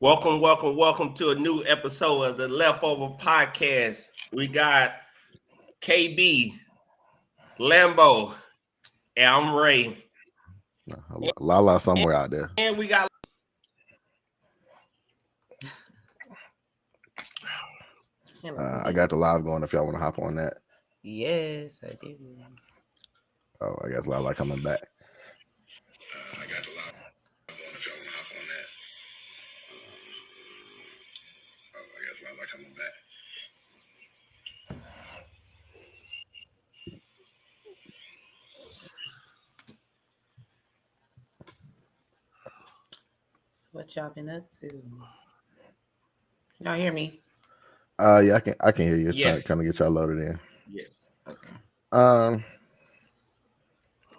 Welcome to a new episode of the Leftover Podcast. We got KB, Lambo, and I'm Ray. Lala somewhere out there. And we got I got the live going if y'all want to hop on that. Yes, I do. Oh, I guess Lala coming back. I got the live going if y'all want to hop on that. I guess Lala coming back. So what y'all been up to? Y'all hear me? Yeah, I can hear you. Yes. Trying to get y'all loaded in. yes. Okay.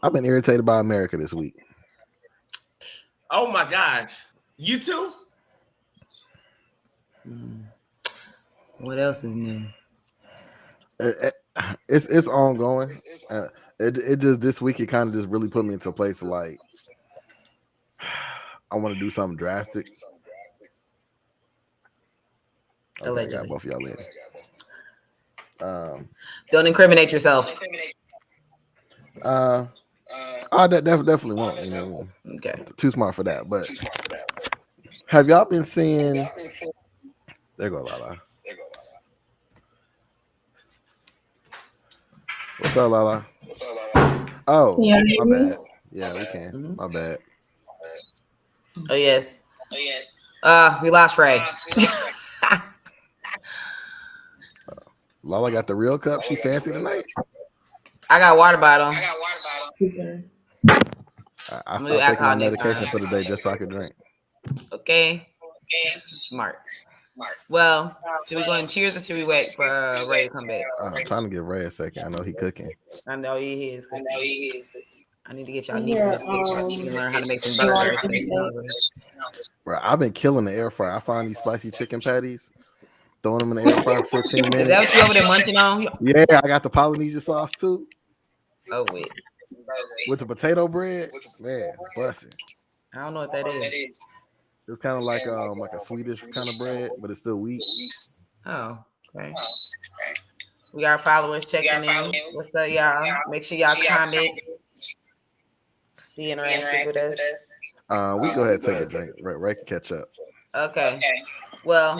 I've been irritated by America this week. Oh my gosh, you too? What else is new? It's ongoing. It just this week it kind of just really put me into a place of like I want to do something drastic. Okay, I got Allegedly. both of y'all in. Don't incriminate yourself. That definitely won't. You know, Okay. too smart for that. But have y'all been seeing? There go Lala. What's up, Lala? Oh, Yeah. my bad. Yeah, we can. My bad. Oh yes. We lost Ray. Lala got the real cup. She fancy tonight. I got water bottle. Okay. I I'm gonna do stopped taking my alcohol next medication time. for the day just so I could drink. Okay. Smart. Well, should we go and cheers or should we wait for Ray to come back? I'm trying to give Ray a second. I know he cooking. I know he is. I need to get y'all Yeah, nieces and nephews to learn how to make some burgers. Bro, I've been killing the air fryer. I find these spicy chicken patties, throwing them in the air fryer for 15 Is minutes. that what you over there munching on? Yeah, I got the Polynesian sauce too Oh wait. with the potato bread. Man, busting. I don't know what that is. It's kind of like a Swedish kind of bread, but it's still wheat. Oh, okay. We got our followers checking in. What's up, y'all? Make sure y'all comment. Be interactive with us. We go ahead and take a drink. Ray can catch up. Okay. Well,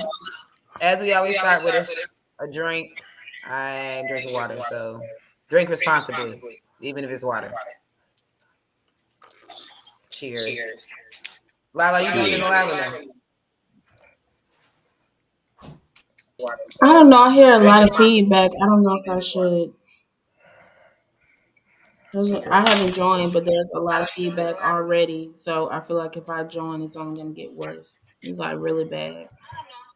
as we always start with a drink, I'm drinking water, so drink responsibly, even if it's water. Cheers. Lala, you doing in the lavender? I don't know. I hear a lot of feedback. I don't know if I should. I haven't joined, but there's a lot of feedback already. So I feel like if I join, it's only going to get worse. It's like really bad.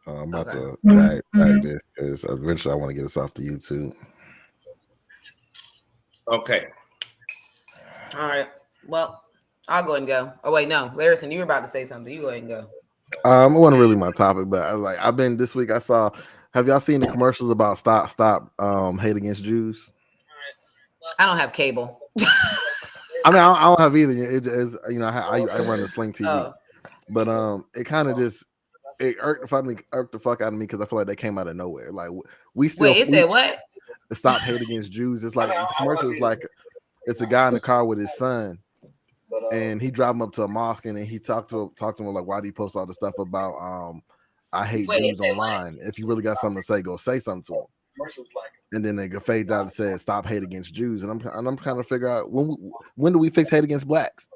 I'm about Okay. to tag this because eventually I want to get us off the YouTube. Okay. All right. Well, I'll go ahead and go. Oh wait, no, Larison, you were about to say something. You go ahead and go. It wasn't really my topic, but I've been this week. I saw. Have y'all seen the commercials about stop hate against Jews? I don't have cable. I mean, I don't have either. It is, I run the Sling TV, Oh. but it kind of just irked the fuck out of me because I feel like they came out of nowhere. Like we still Wait, it said what? stop hate against Jews. It's like it's a commercial. It's like it's a guy in the car with his son, and he drive him up to a mosque, and then he talked to him like, why do you post all the stuff about I hate Jews online? If you really got something to say, go say something to him. And then they fade out and said, "Stop hate against Jews." And I'm trying to figure out when do we fix hate against blacks?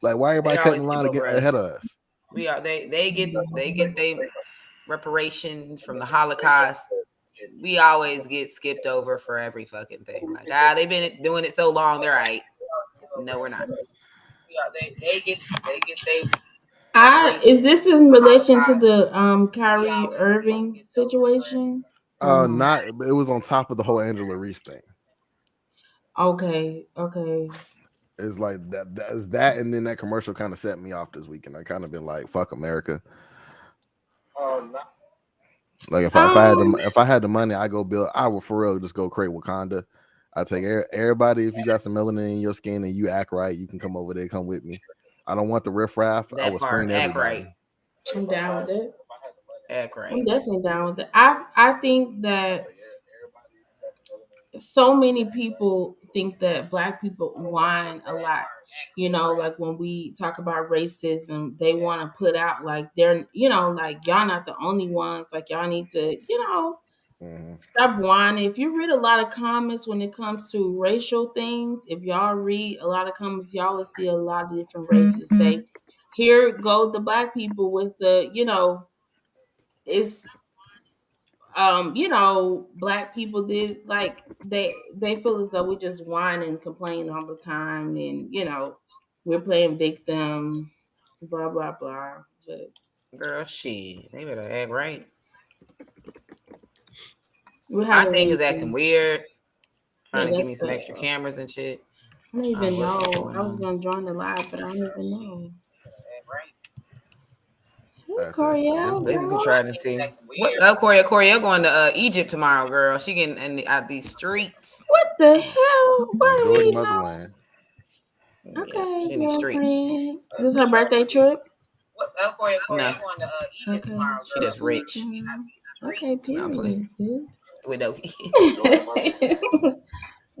Like, why everybody cutting the line to get ahead of us? We are. They get their reparations from the Holocaust. We always get skipped over for every fucking thing. Like, they've been doing it so long, they're right. No, we're not. They get they. Is this in relation to the Kyrie Irving situation? Not. It was on top of the whole Angela Reese thing. Okay. It's like that, and then that commercial kind of set me off this weekend. I kind of been like, "Fuck America." Like if I had the money, I go build. I would for real just go create Wakanda. I take everybody. If you got some melanin in your skin and you act right, you can come over there, come with me. I don't want the riffraff. I will screen everybody. Right. I'm down with it. Act I'm right. definitely down with it. I think that so many people think that black people whine a lot. You know, like when we talk about racism, they want to put out like they're, you know, like y'all not the only ones. Like y'all need to, you know, Mhm. stop whining. If you read a lot of comments when it comes to racial things, if y'all read a lot of comments, y'all will see a lot of different races say, "Here go the black people with the," you know, it's you know, black people did like they feel as though we just whine and complain all the time, and you know, we're playing victim, blah blah blah. But Girl, shit. They better act right. we My have a thing is acting reason. weird, Yeah, trying to give that's me some the. extra cameras and shit. I don't I don't know even what the fuck know. going I was on. gonna join the live, but I don't even know. Hey, That's acting Coriel, Maybe weird. we can girl. try it and see. What's up, Corey? Coriel going to Egypt tomorrow, girl. She getting out these streets. What the hell? What do Enjoy the we know? motherland. Yeah, Okay, she in these streets. girlfriend. This is her birthday trip. What's up, Corey? No, Coriel going to Egypt Okay. tomorrow, girl. She just rich. Okay, No, I'm playing period, sis. with no kids. All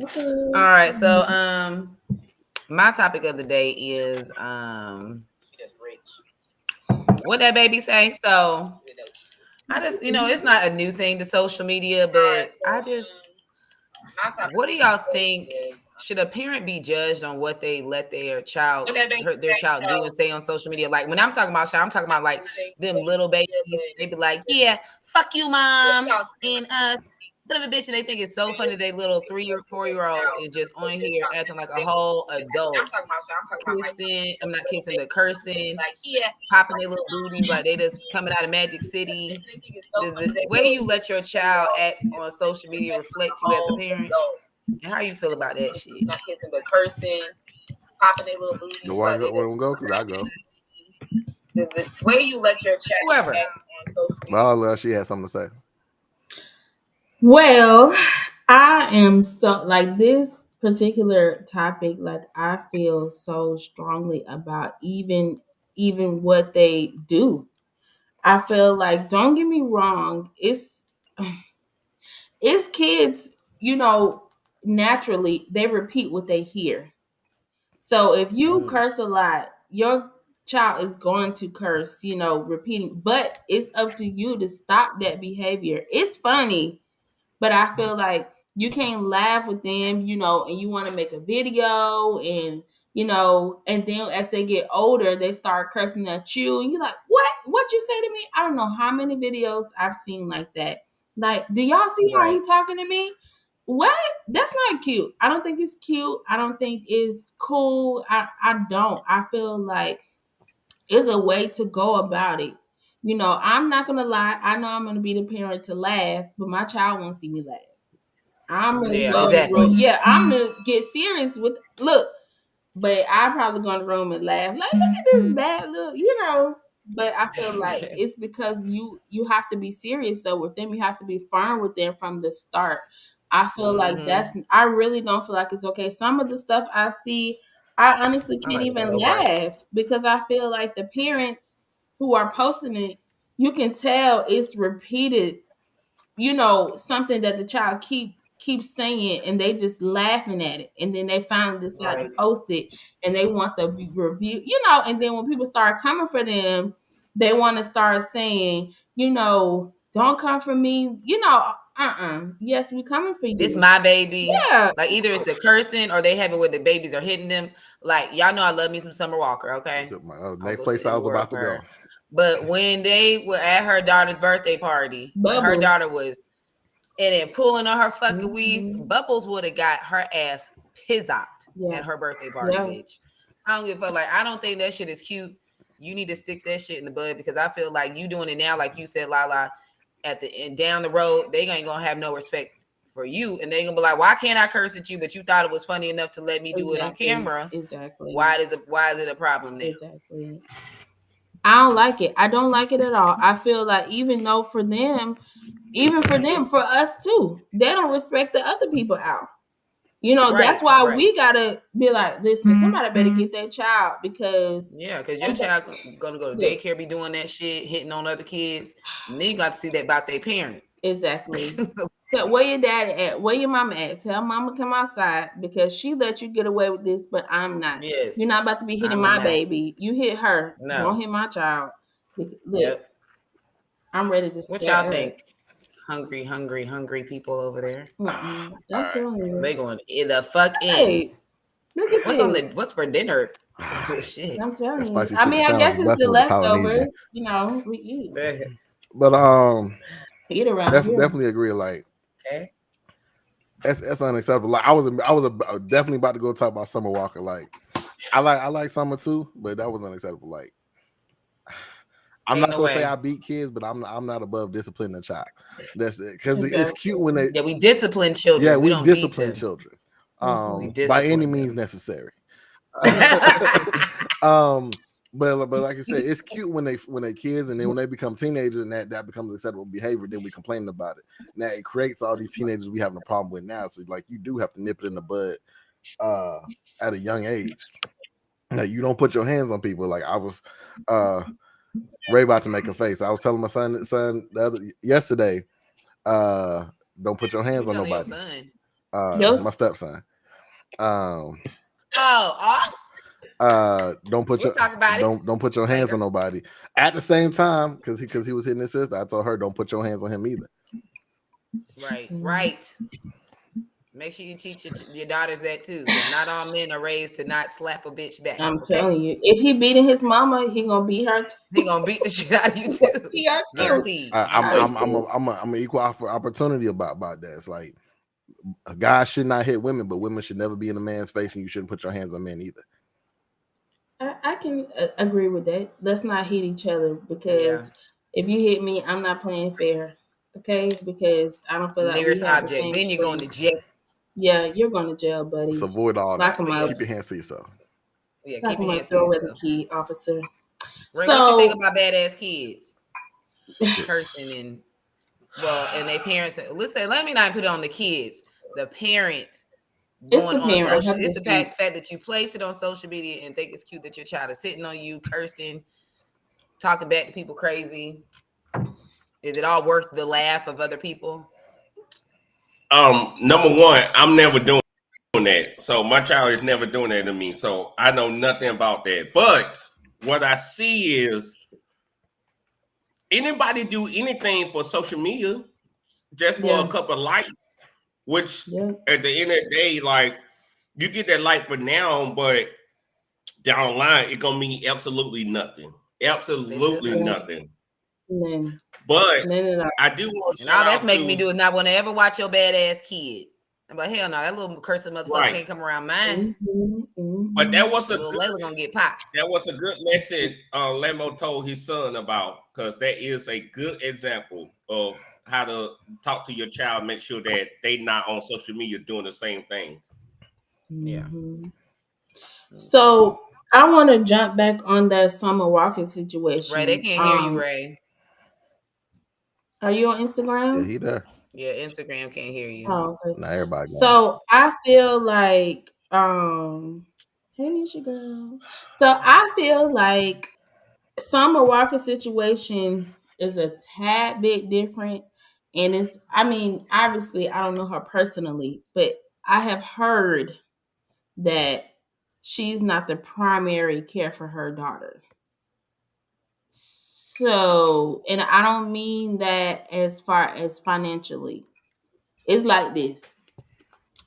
Okay. right, so my topic of the day is what that baby say. So I just, you know, it's not a new thing to social media, but I just, what do y'all think? Should a parent be judged on what they let their child do and say on social media? Like when I'm talking about child, I'm talking about like them little babies. They be like, "Yeah, fuck you, mom," and son of a bitch, and they think it's so funny. They little 3 or 4 year old is just on here acting like a whole adult, kissing. I'm not kissing, but cursing, popping their little booties like they just coming out of Magic City. Does the way you let your child act on social media reflect you as a parent? And how you feel about that shit? Not kissing, but cursing, popping their little booties. Do I go? Where we go? Cause I go. The way you let your child whoever act on social media. Well, she had something to say. Well, I am so like this particular topic, like I feel so strongly about even what they do. I feel like don't get me wrong, it's kids, you know, naturally they repeat what they hear. So if you Mm. curse a lot, your child is going to curse, you know, repeating, but it's up to you to stop that behavior. It's funny, but I feel like you can't laugh with them, you know, and you want to make a video and you know, and then as they get older, they start cursing at you, and you're like, "What you say to me?" I don't know how many videos I've seen like that. Like, do y'all see how he Right. talking to me? What? That's not cute. I don't think it's cute. I don't think it's cool. I don't. I feel like it's a way to go about it. You know, I'm not gonna lie. I know I'm gonna be the parent to laugh, but my child won't see me laugh. I'm gonna Yeah, go in the room. exactly. Yeah, I'm gonna get serious with look, but I probably go in the room and laugh. Like, look at this bad look, you know. But I feel like it's because you have to be serious. So with them, you have to be firm with them from the start. I feel like Mm-hmm. I really don't feel like it's okay. Some of the stuff I see, I honestly My can't life is even so bright. laugh because I feel like the parents who are posting it, you can tell it's repeated, you know, something that the child keeps saying, and they just laughing at it, and then they finally decide to Right. post it, and they want the review, you know, and then when people start coming for them, they want to start saying, you know, don't come for me, you know, yes, we coming for This you. my baby. Yeah, Like either it's the cursing or they have it where the babies are hitting them. Like y'all know I love me some Summer Walker, okay? My I'll next go to place the I end of was the world about to for go. her. But when they were at her daughter's birthday party and her Bubbles. daughter was and then pulling on her fucking weave, Mhm. Bubbles would have got her ass pizzed Yeah, at her birthday party, yeah, bitch. I don't give a fuck. Like, I don't think that shit is cute. You need to stick that shit in the bud because I feel like you doing it now, like you said, Lala, at the end down the road, they ain't gonna have no respect for you. And they gonna be like, why can't I curse at you? But you thought it was funny enough to let me do it on exactly, camera. exactly, Why is it a problem now? exactly. I don't like it. I don't like it at all. I feel like even though for them, even for them, for us too, they don't respect the other people out. You know, Right, that's why right. we gotta be like, listen, somebody better get that child because Yeah, because your child gonna go to look, daycare, be doing that shit, hitting on other kids, and then you got to see that about their parent. exactly. So where your daddy at? Where your mama at? Tell mama come outside because she let you get away with this, but I'm not. Yes, You're not about to be hitting I'm my not. baby. You hit her. No. Don't hit my child. Look, Yep. I'm ready to What scare y'all her. think? Hungry people over there. I'm telling you. They going the fuck in. Hey, look at What's this. on the what's for dinner? Shit. I'm telling That you. spicy I mean, chicken I sounds guess like a it's the blessing with the Polynesian. leftovers. You know, we eat. But Eat around here. definitely agree. Like, Okay. that's unacceptable. Like, I was definitely about to go talk about Summer Walker. Like, I like Summer too, but that was unacceptable. Like, I'm Ain't not no gonna say way. I beat kids, but I'm not above disciplining a child. That's it, because it's cute when they Yeah, we discipline children. We we don't beat discipline them. children, We by any discipline means them. necessary. But like I said, it's cute when they kids, and then when they become teenagers and that becomes acceptable behavior, then we complain about it. Now it creates all these teenagers we having a problem with now. So like you do have to nip it in the bud at a young age. Now you don't put your hands on people. Like I was Ray about to make a face. I was telling my son yesterday, don't put your hands on Your nobody. son. My stepson. Don't put We'll talk about it don't put your hands on nobody. At the same time, because he was hitting his sister, I told her don't put your hands on him either. Right. Make sure you teach your daughters that too. Not all men are raised to not slap a bitch back. I'm telling you, if he beating his mama, he gonna beat her. He gonna beat the shit out of you too. Guaranteed. I'm an equal opportunity about that. It's like a guy should not hit women, but women should never be in a man's face, and you shouldn't put your hands on men either. I can agree with that. Let's not hit each other because if you hit me, I'm not playing fair. Okay, because I don't feel like nearest we have object. the same. Then you're going to jail. Yeah, you're going to jail, buddy. So avoid all Lock that. him up. Keep your hands to yourself. Yeah, Lock keep your him hands up. to Throw away yourself. the key, officer. Ray, what you think about badass kids cursing and their parents? Listen, let me not put it on the kids. The parents. It's the parent. It's the fact that you place it on social media and think it's cute that your child is sitting on you, cursing, talking back to people crazy. Is it all worth the laugh of other people? Number one, I'm never doing that. So my child is never doing that to me. So I know nothing about that. But what I see is anybody do anything for social media just for a couple of likes, which at the end of the day, like you get that like for now, but down the line, it's gonna mean absolutely nothing. Absolutely nothing. But I do want to and all that's making me do is not want to ever watch your badass kid. I'm like, hell no, that little cursing motherfucker can't come around mine. But that was a little Layla gonna get popped. That was a good lesson Lambo told his son about, because that is a good example of how to talk to your child, make sure that they not on social media doing the same thing. Yeah. So I want to jump back on that Summer Walker situation. Ray, they can't hear you, Ray. Are you on Instagram? Yeah, he there. Yeah, Instagram can't hear you. Oh, okay. Not everybody. So I feel like, hey Nisha girl. So I feel like Summer Walker situation is a tad bit different. And it's, I mean, obviously I don't know her personally, but I have heard that she's not the primary care for her daughter. So, and I don't mean that as far as financially. It's like this.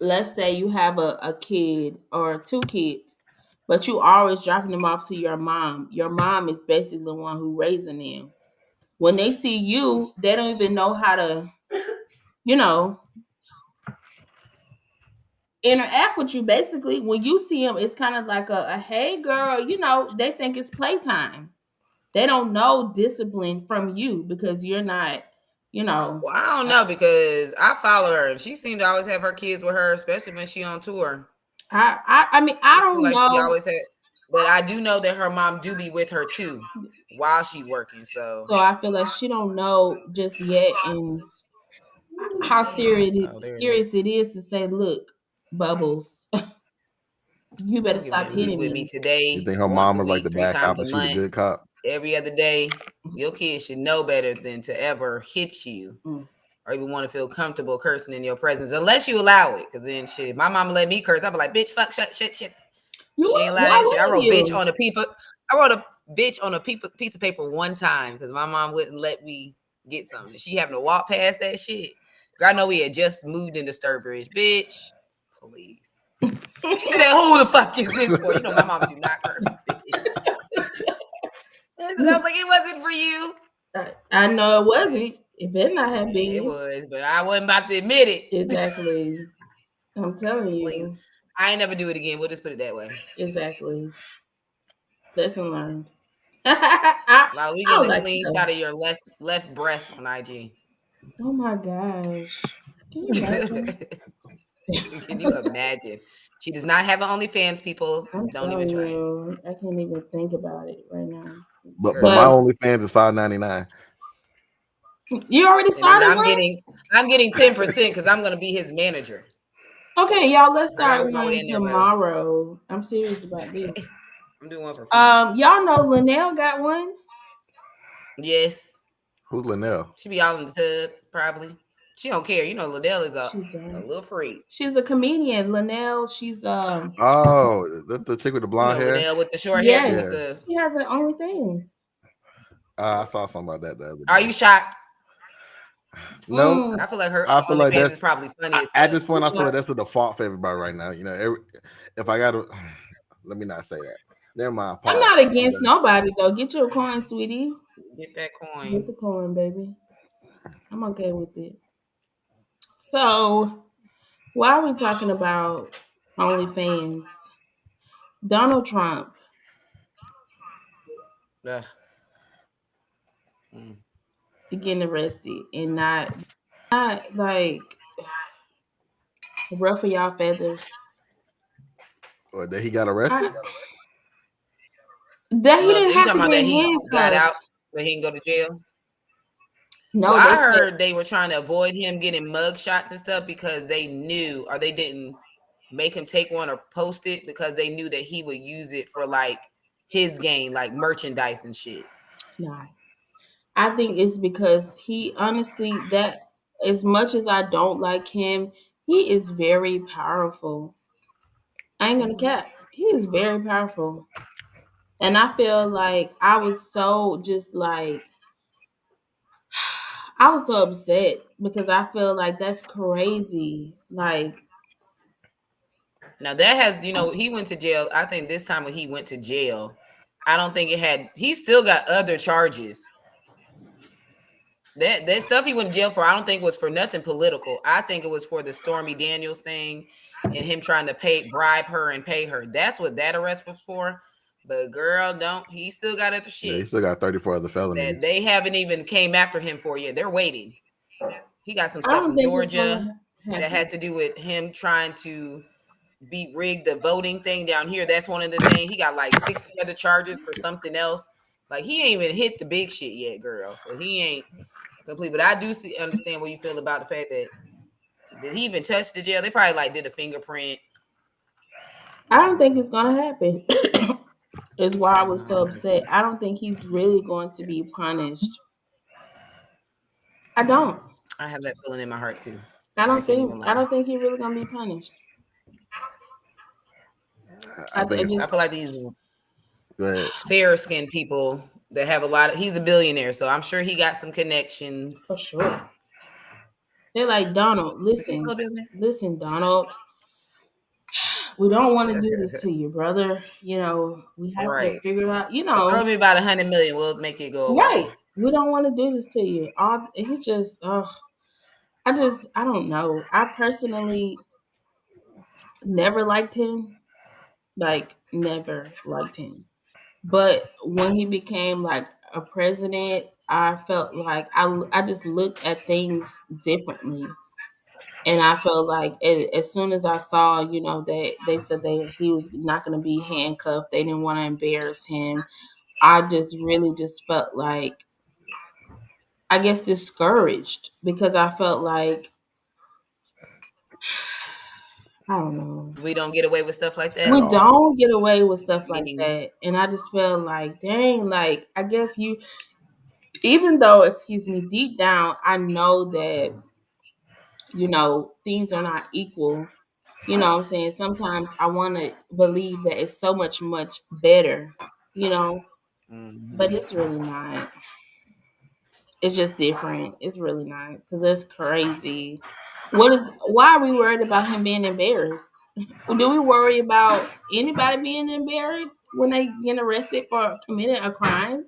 Let's say you have a kid or two kids, but you always dropping them off to your mom. Your mom is basically the one who raising them. When they see you, they don't even know how to, interact with you. Basically, when you see them, it's kind of like a hey girl, they think it's playtime. They don't know discipline from you because you're not, Well, I don't know, because I follow her and she seemed to always have her kids with her, especially when she on tour. I mean, I don't know. She always had, but I do know that her mom do be with her too while she's working. So I feel like she don't know just yet and how serious it is to say, look, Bubbles. You better stop hitting with me me today. You think her once mom a was like week, the 3 bad cop, times a but she the month, good cop? every other day. Your kids should know better than to ever hit you or even want to feel comfortable cursing in your presence, unless you allow it. Because then shit, my mama let me curse. I'd be like, bitch, fuck, shit. She ain't allowed that shit. I wrote bitch on a bitch on a piece of paper one time because my mom wouldn't let me get something. She having to walk past that shit. Girl, I know we had just moved into Sturbridge. Bitch, please. She said, who the fuck is this for? You know my mom do not curse, bitch. I was like, it wasn't for you. I know it wasn't. It better not have been. It was, but I wasn't about to admit it. Exactly. I'm telling you. Please. I ain't never do it again. We'll just put it that way. Exactly. Lesson learned. Like we get the clean shot of your left breast on IG. Oh my gosh. Can you imagine? Can you imagine? She does not have an OnlyFans, people. Don't even try it. I can't even think about it right now. But my OnlyFans is $5.99. You already started. I'm getting 10% because I'm gonna be his manager. Okay, y'all, let's start one tomorrow. I'm serious about this. I'm doing one for free. Y'all know Linnell got one? Yes. Who's Linnell? She be all in the tub, probably. She don't care. You know, Linnell is a little freak. She's a comedian. Linnell, she's Oh, the chick with the blonde hair? Linnell with the short hair. Yeah. She has her OnlyFans. I saw something about that the other day. Are you shocked? No, I feel like her. I feel like that's probably funny. At this point, I feel like that's a default for everybody right now. You know, if I gotta, let me not say that. Never mind. I'm not against nobody though. Get your coin, sweetie. Get that coin. Get the coin, baby. I'm okay with it. So, why are we talking about OnlyFans? Donald Trump. Getting arrested and not like ruffle y'all feathers. Or that he got arrested? That he didn't have to get handcuffed. Got out, but he didn't go to jail. No, well, I heard they were trying to avoid him getting mug shots and stuff because they knew, or they didn't make him take one or post it because they knew that he would use it for like his game, like merchandise and shit. No, I think it's because he honestly, that as much as I don't like him, he is very powerful. I ain't gonna cap. He is very powerful. And I feel like I was so just like, I was so upset because I feel like that's crazy. Like, now that has, he went to jail. I think this time when he went to jail, I don't think he still got other charges. That stuff he went to jail for, I don't think was for nothing political. I think it was for the Stormy Daniels thing and him trying to bribe her and pay her. That's what that arrest was for. But girl, he still got other shit. Yeah, he still got 34 other felonies. That they haven't even came after him for yet. They're waiting. He got some stuff from Georgia that has to do with him trying to rig the voting thing down here. That's one of the things. He got like 60 other charges for something else. Like he ain't even hit the big shit yet, girl. So he ain't complete. But I do understand what you feel about the fact that did he even touch the jail? They probably like did a fingerprint. I don't think it's gonna happen. Is why I was so upset. I don't think he's really going to be punished. I don't. I have that feeling in my heart too. I don't think he's really gonna be punished. I feel like these fair-skinned people that have a lot of. He's a billionaire, so I'm sure he got some connections. For sure. They're like, Donald, listen, Donald. We don't want to do this to you, brother. We have to figure out. Throw me about 100 million. We'll make it go away. Right. We don't want to do this to you. He just, I don't know. I personally never liked him. Like, never liked him. But when he became like a president, I felt like I just looked at things differently. And I felt like as soon as I saw, that they said he was not going to be handcuffed, they didn't want to embarrass him. I just really just felt like, I guess, discouraged because I felt like I don't know. We don't get away with stuff like that. We don't get away with stuff like that. And I just feel like, dang, like, I guess you, even though, excuse me, deep down, I know that, you know, things are not equal. You know what I'm saying? Sometimes I want to believe that it's so much better, you know, but it's really not. It's just different. It's really not, because that's crazy. Why are we worried about him being embarrassed? Do we worry about anybody being embarrassed when they get arrested for committing a crime?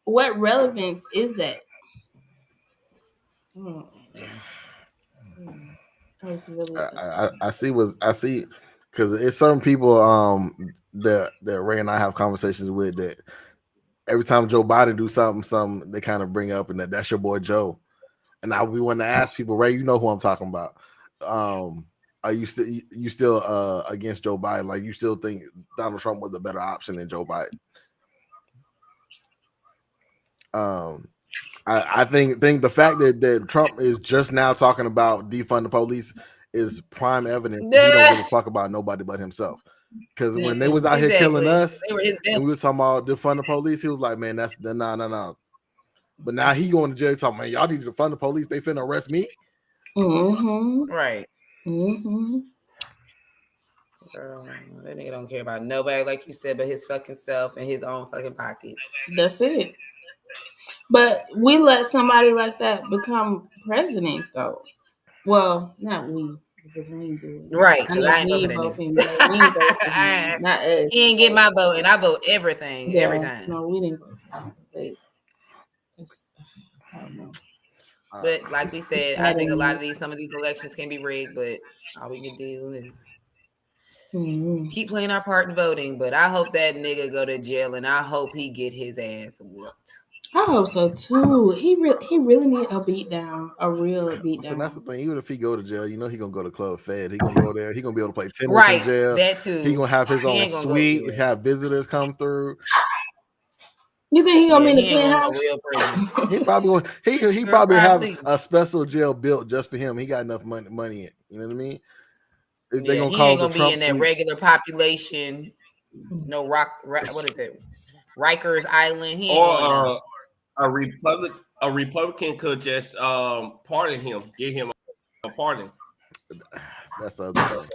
What relevance is that? I see because it's certain people that Ray and I have conversations with that every time Joe Biden do something they kind of bring up, and that's your boy Joe. And we want to ask people, Ray, you know who I'm talking about. Are you still against Joe Biden? Like, you still think Donald Trump was a better option than Joe Biden? I think the fact that Trump is just now talking about defund the police is prime evidence that he don't give a fuck about nobody but himself. Because when they was out here killing us, and we was talking about defund the police, he was like, "Man, that's no." But now he going to jail talking, "Man, y'all need to defund the police. They finna arrest me." Right. Girl, that nigga don't care about nobody, like you said, but his fucking self and his own fucking pockets. That's it. But we let somebody like that become president, though. Well, not we, because we ain't do it. Right. I know we ain't vote for him. Not us. He ain't get my vote, and I vote everything every time. No, we didn't vote for him. But I don't know. But like we said, I think some of these elections can be rigged, but all we can do is keep playing our part in voting. But I hope that nigga go to jail, and I hope he get his ass whooped. I hope so too. He really need a beat down, a real beat down. So that's the thing. Even if he go to jail, you know he gonna go to Club Fed. He gonna go there. He gonna be able to play tennis in jail. That too. He gonna have his own suite. We have visitors come through. You think he gonna be in the penthouse? He probably he probably have a special jail built just for him. He got enough money in. You know what I mean? They gonna call the Trump be in that regular population. No what is it? Rikers Island. He ain't a Republican could just pardon him, give him a pardon. That's the other thing.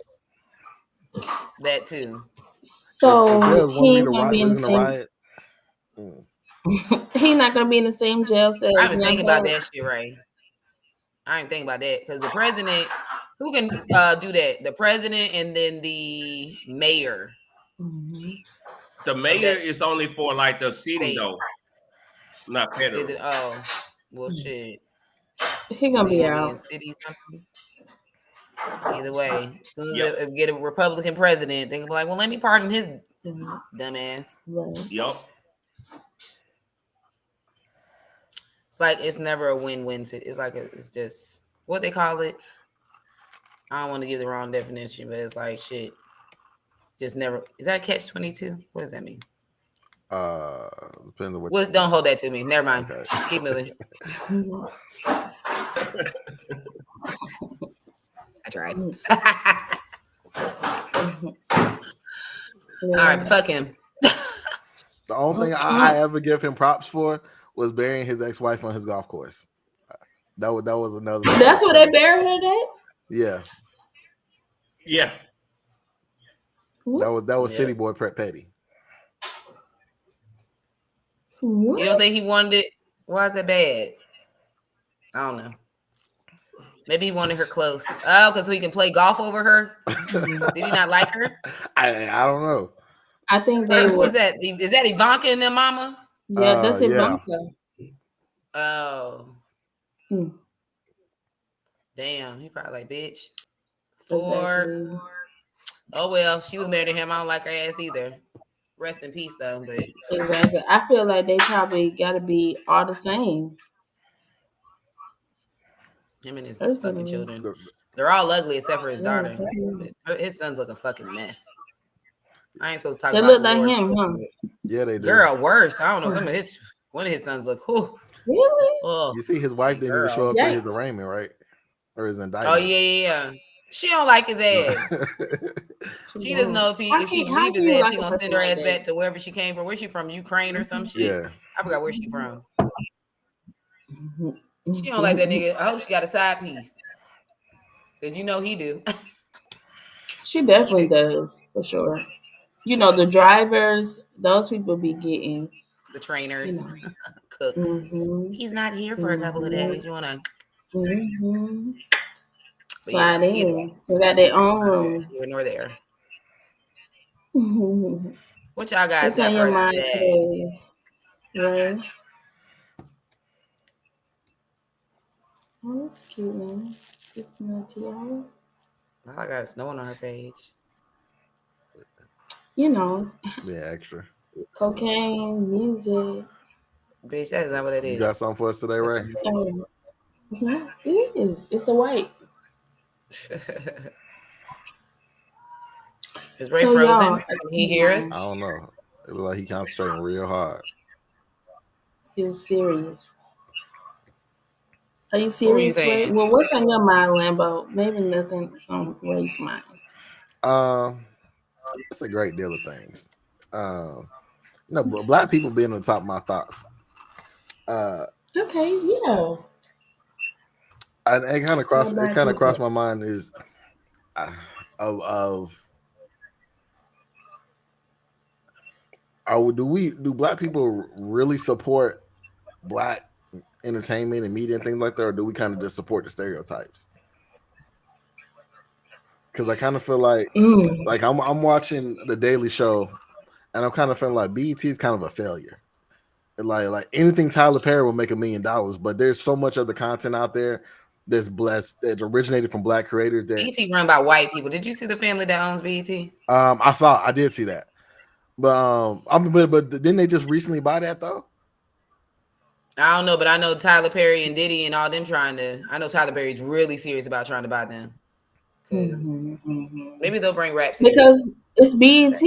That too. So he ain't gonna be in the same. He's not gonna be in the same jail cell. I didn't think about that shit, right? I didn't think about that because the president, who can do that? The president and then the mayor. The mayor is only for like the city though, not federal. Is it? Oh, well, shit. He gonna be out. Either way, as soon as they get a Republican president, they're gonna be like, "Well, let me pardon his dumbass." Right. Yep. It's like it's never a win-win. It's like it's just what they call it. I don't want to give the wrong definition, but it's like shit. Just never. Is that catch-22? What does that mean? Depends on what. Well, don't hold that to me. Never mind. Okay. Keep moving. I tried. All right, fuck him. The only thing I ever give him props for was burying his ex-wife on his golf course. That was another. That's what they buried her at? Yeah. Yeah. That was City Boy Petty. What? You don't think he wanted it? Why is that bad? I don't know. Maybe he wanted her close. Oh, because he can play golf over her? Did he not like her? I don't know. I think they were. Is that Ivanka and their mama? Yeah, that's Ivanka. Oh. Damn, he probably like, bitch. Exactly. Oh, well, she was married to him. I don't like her ass either. Rest in peace, though. But exactly. I feel like they probably got to be all the same. Him and his fucking children. They're all ugly except for his daughter. His sons look a fucking mess. I ain't supposed to talk about they look like him, huh? Yeah, they do. Girl, worse. I don't know. One of his sons look, really? You see, his wife didn't even show up to his arraignment, right? Or his indictment. Oh, yeah. She don't like his ass. She doesn't know if she leave his ass, she gonna send her ass back to wherever she came from. Where's she from? Ukraine or some shit? Yeah. I forgot where she from. She don't like that nigga. I hope she got a side piece. Cause you know he do. She definitely does, for sure. You know, the drivers, those people be getting the trainers, you know, cooks. Mm-hmm. He's not here for a couple of days. You wanna slide in. They got their own room. Here nor there. What y'all guys got on your mind today? Right? Oh, that's cute, man. I got snowing on her page. You know. Yeah, extra. Cocaine, music. Bitch, that's not what it is. You got something for us today, Ray? It's not. It is. It's the white. Is Ray frozen? Can he hear us? I don't know. It looks like he concentrating real hard. He's serious. Are you serious, Ray? Well, what's on your mind, Lambo? Maybe nothing's on Ray's mind. It's a great deal of things. Black people being on the top of my thoughts. Okay, yeah. And it kind of crossed my mind is do black people really support black entertainment and media and things like that, or do we kind of just support the stereotypes? Because I kind of feel like I'm watching The Daily Show, and I'm kind of feeling like BET is kind of a failure. And like anything Tyler Perry will make $1 million, but there's so much other content out there that's originated from black creators. That BET run by white people. Did you see the family that owns BET? I did see that, but but didn't they just recently buy that though? I don't know, but I know Tyler Perry and Diddy and all them I know Tyler Perry's really serious about trying to buy them. Maybe they'll bring rap because it's BET.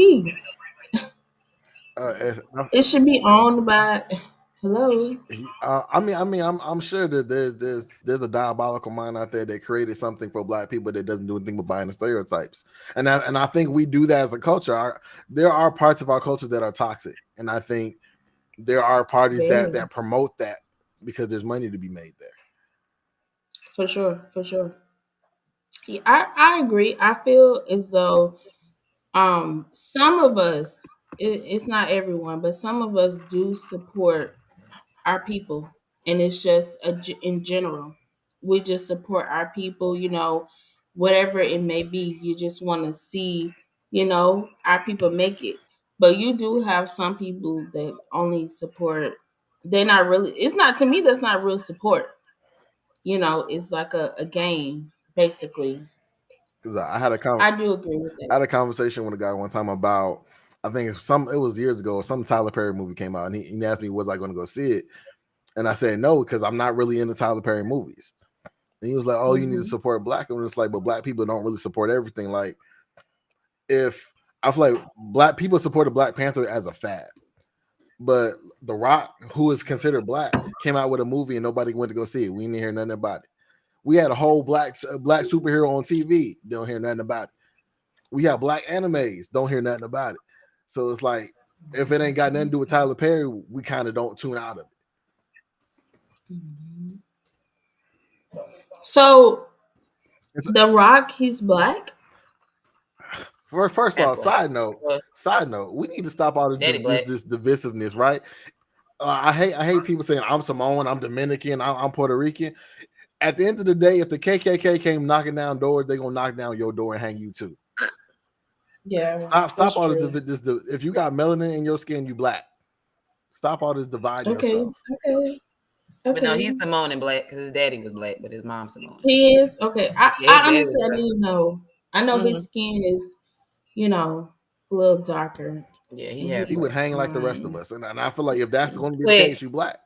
It should be owned by. Hello. I'm sure that there's a diabolical mind out there that created something for black people that doesn't do anything but buying the stereotypes, and I think we do that as a culture. There are parts of our culture that are toxic, and I think there are parties that promote that because there's money to be made there. For sure. Yeah, I agree. I feel as though some of us, it's not everyone, but some of us do support our people, and it's just in general, we just support our people. Whatever it may be, you just want to see our people make it. But you do have some people that only support. They're not really. It's not, to me, that's not real support. It's like a game basically. Because I do agree with that. I had a conversation with a guy one time about, I think it was years ago, some Tyler Perry movie came out, and he asked me, was I going to go see it? And I said no, because I'm not really into Tyler Perry movies. And he was like, "Oh, you need to support black." And it's like, but black people don't really support everything. Like, if I feel like black people supported Black Panther as a fad, but The Rock, who is considered black, came out with a movie and nobody went to go see it. We didn't hear nothing about it. We had a whole black superhero on TV. Don't hear nothing about it. We have black animes. Don't hear nothing about it. So it's like, if it ain't got nothing to do with Tyler Perry, we kind of don't tune out of it. So, The Rock, he's black? First of all, side note, we need to stop all this divisiveness, right? I hate people saying I'm Samoan, I'm Dominican, I'm Puerto Rican. At the end of the day, if the KKK came knocking down doors, they're gonna knock down your door and hang you too. Yeah. Stop all this. If you got melanin in your skin, you black. Stop all this dividing yourself. Okay. But no, he's Samoan and black because his daddy was black, but his mom's Samoan. He is? Okay. I honestly, I didn't know. I know his skin is, a little darker. Yeah, he would hang like the rest of us. And I feel like if that's going to be the case, you black.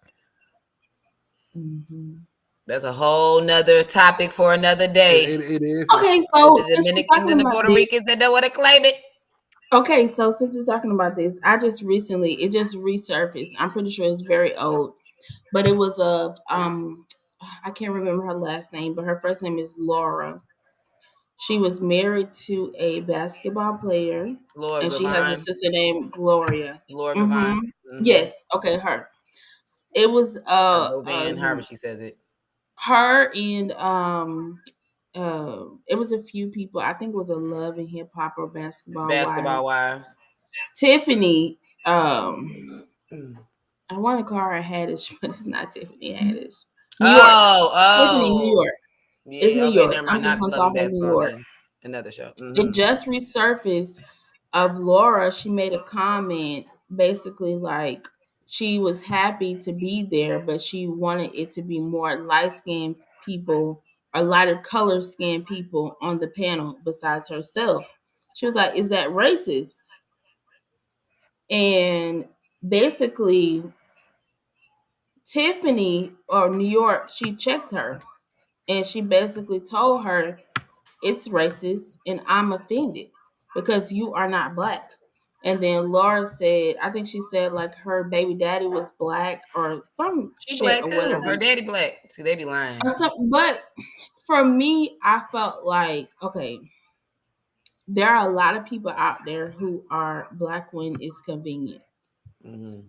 Mm-hmm. That's a whole nother topic for another day. It is. Okay, so the Dominicans and the Puerto Ricans that don't want to claim it. Okay, so since we're talking about this, it just resurfaced. I'm pretty sure it's very old, but it was I can't remember her last name, but her first name is Laura. She was married to a basketball player, Laura and she has a Gavine. sister named Gloria. Laura Gavine. Yes, okay, her. It was Govan, however she says it. her and it was a few people. I think it was a Love and Hip Hop or Basketball Wives. Tiffany, I want to call her Haddish, but it's not Tiffany Haddish. New York. Tiffany, New York. Yeah, it's New York. Never I'm mind. just gonna call her New York. Another show. It just resurfaced of Laura. She made a comment basically like she was happy to be there, but she wanted it to be more light-skinned people or lighter color skinned people on the panel besides herself. She was like, "Is that racist?" And basically, Tiffany or New York, she checked her and she basically told her it's racist and I'm offended because you are not black. And then Laura said, I think she said like her baby daddy was black or some she shit black or too. whatever. Her daddy black. See, they be lying. But for me, I felt like, okay, there are a lot of people out there who are black when it's convenient.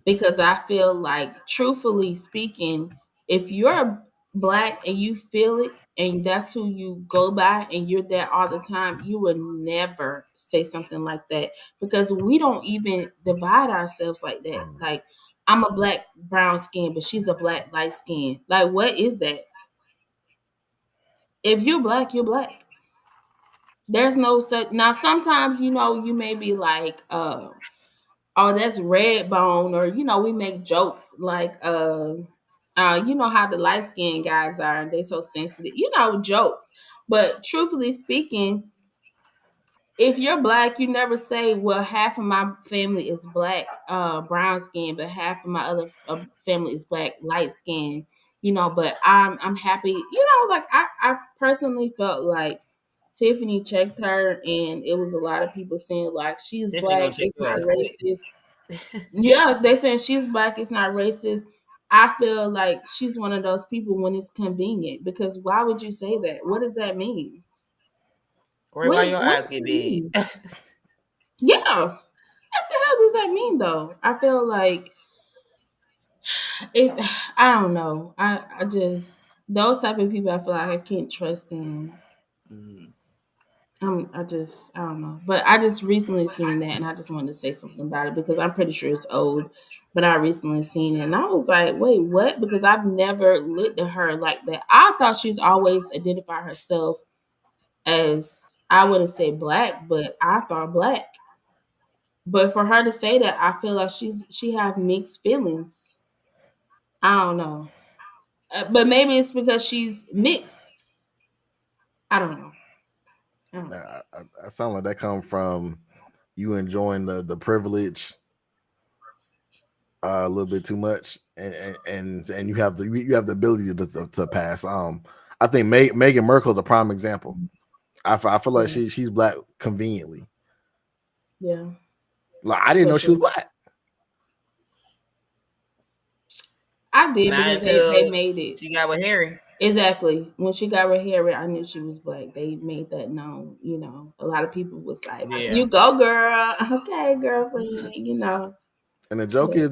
Because I feel like, truthfully speaking, if you're black and you feel it and that's who you go by and you're there all the time, you would never say something like that because we don't even divide ourselves like that. Like, I'm a black brown skin, but she's a black light skin. Like, what is that? If you're black, you're black. There's no such. Now, sometimes, you may be like, oh, that's red bone, or we make jokes like you know how the light skinned guys are and they so sensitive, jokes. But truthfully speaking, if you're black, you never say, well, half of my family is black, brown skin, but half of my other family is black, light skin, but I'm happy, like I personally felt like Tiffany checked her, and it was a lot of people saying like she's Tiffany black, it's not racist. Yeah, they saying she's black, it's not racist. I feel like she's one of those people when it's convenient, because why would you say that? What does that mean? Or why your eyes get big? Yeah. What the hell does that mean though? I feel like I don't know. I just, those type of people I feel like I can't trust in. I don't know. But I just recently seen that and I just wanted to say something about it because I'm pretty sure it's old. But I recently seen it and I was like, wait, what? Because I've never looked at her like that. I thought she's always identified herself as, I wouldn't say black, but I thought black. But for her to say that, I feel like she have mixed feelings. I don't know. But maybe it's because she's mixed. I don't know. I sound like that come from you enjoying the privilege a little bit too much, and you have the ability to pass. I think Meghan Markle is a prime example. I feel like she's black conveniently. Yeah. Like I didn't know she was black. I did because they made it. She got with Harry. Exactly. When she got with Harry, I knew she was black. They made that known. A lot of people was like, "You go, girl." Okay, girlfriend. And the joke is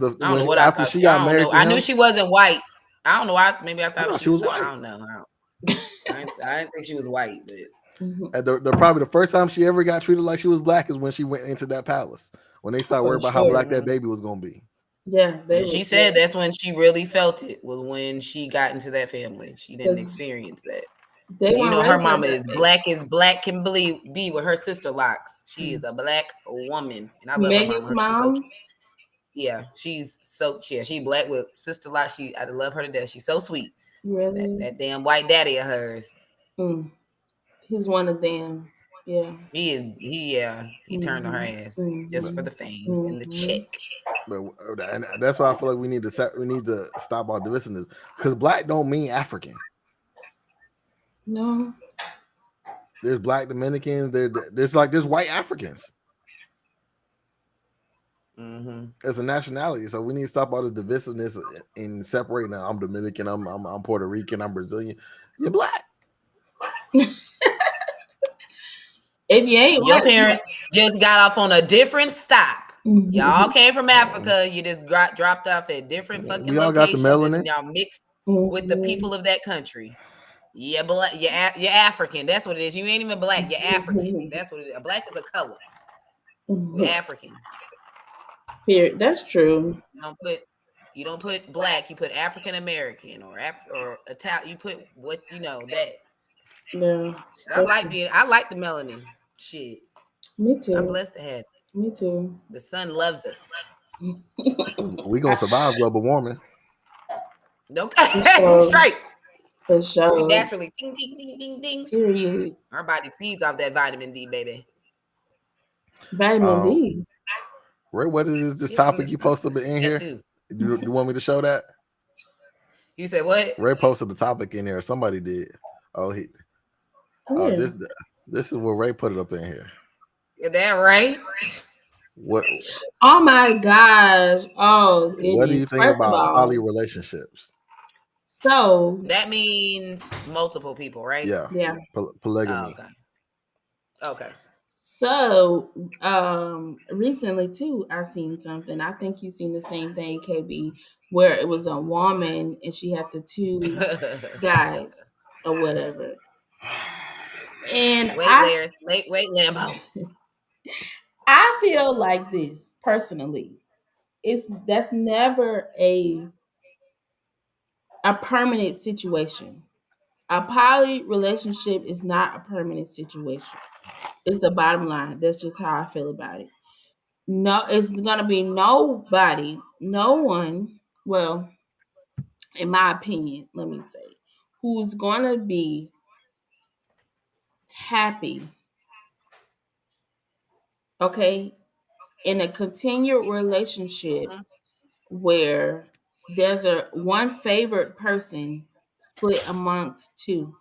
after she got married to him, I knew she wasn't white. I don't know. Maybe I thought she was white. I don't know. I didn't think she was white, but probably the first time she ever got treated like she was black is when she went into that palace. When they started worrying about how black that baby was gonna be. Yeah, she said that's when she really felt it, was when she got into that family. She didn't experience that. Her mama is black as black can be with her sister locks. She is a black woman, and I love Megan's her mama. mom. She's she black with sister locks. I love her to death. She's so sweet. Really, that damn white daddy of hers. He's one of them. Yeah, he is. He turned on her ass just for the fame and the check. And that's why I feel like we need to stop all divisiveness, because black don't mean African. No, there's black Dominicans. There's white Africans. As a nationality, so we need to stop all the divisiveness and separate. Now I'm Dominican. I'm Puerto Rican. I'm Brazilian. You're black. If you ain't your parents just got off on a different stop. Mm-hmm. Y'all came from Africa. You just dropped off at different fucking we all got the locations, melanin. and y'all mixed with the people of that country. Yeah, black. You're African. That's what it is. You ain't even black. You're African. That's what it is. A black is a color. We're African. Period. That's true. You don't put black. You put African American or Italian. You put what you know that. Yeah. I like the melanin. Shit. Me too. I'm blessed to have it. Me too. The sun loves us. We gonna survive global warming. Okay, straight. For sure. We naturally ding ding ding ding ding. Period. Our body feeds off that vitamin D, baby. Vitamin D. Ray, what is this topic you posted in here? Too. You want me to show that? You said what? Ray posted the topic in there. Somebody did. This is where Ray put it up in here. Is that right? What? Oh my gosh! Oh goodness! What do you think about poly relationships? So that means multiple people, right? Yeah. Polygamy. Okay. So recently too, I seen something. I think you've seen the same thing, KB, where it was a woman and she had the two guys or whatever. And wait, Lambo. I feel like this personally. That's never a permanent situation. A poly relationship is not a permanent situation. It's the bottom line. That's just how I feel about it. No, it's gonna be no one. Well, in my opinion, let me say, who's gonna be happy, okay, in a continued relationship where there's one favorite person split amongst two.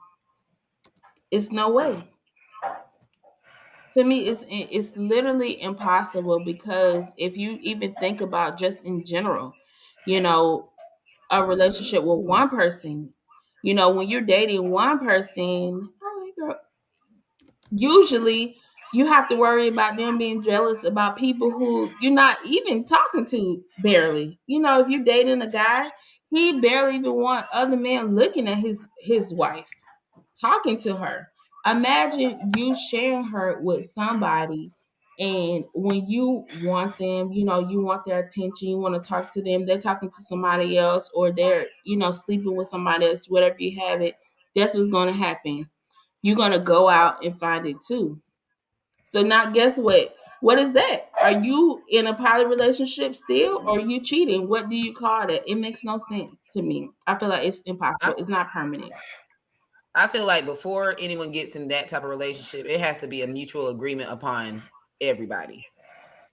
It's no way. To me, it's literally impossible, because if you even think about just in general, a relationship with one person, when you're dating one person, usually you have to worry about them being jealous about people who you're not even talking to barely. If you're dating a guy, he barely even want other men looking at his wife, talking to her. Imagine you sharing her with somebody, and when you want them, you want their attention, you want to talk to them, they're talking to somebody else, or they're, sleeping with somebody else, whatever you have it, that's what's going to happen. You're going to go out and find it too. So now guess what? What is that? Are you in a poly relationship still, or are you cheating? What do you call that? It makes no sense to me. I feel like it's impossible. It's not permanent. I feel like before anyone gets in that type of relationship, it has to be a mutual agreement upon everybody.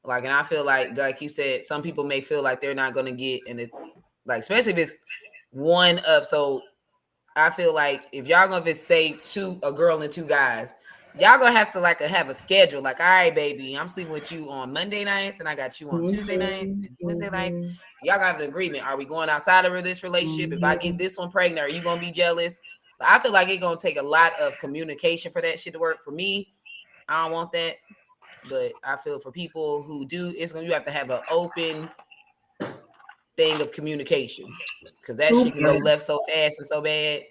And I feel like you said, some people may feel like they're not going to get in it, especially if it's one of. So I feel like if y'all going to say a girl and two guys, y'all going to have to have a schedule. All right, baby, I'm sleeping with you on Monday nights, and I got you on Tuesday nights and Wednesday nights. Y'all got to have an agreement. Are we going outside of this relationship? If I get this one pregnant, are you going to be jealous? I feel like it's going to take a lot of communication for that shit to work. For me, I don't want that. But I feel for people who do, you have to have an open thing of communication. Because that shit can go left so fast and so bad.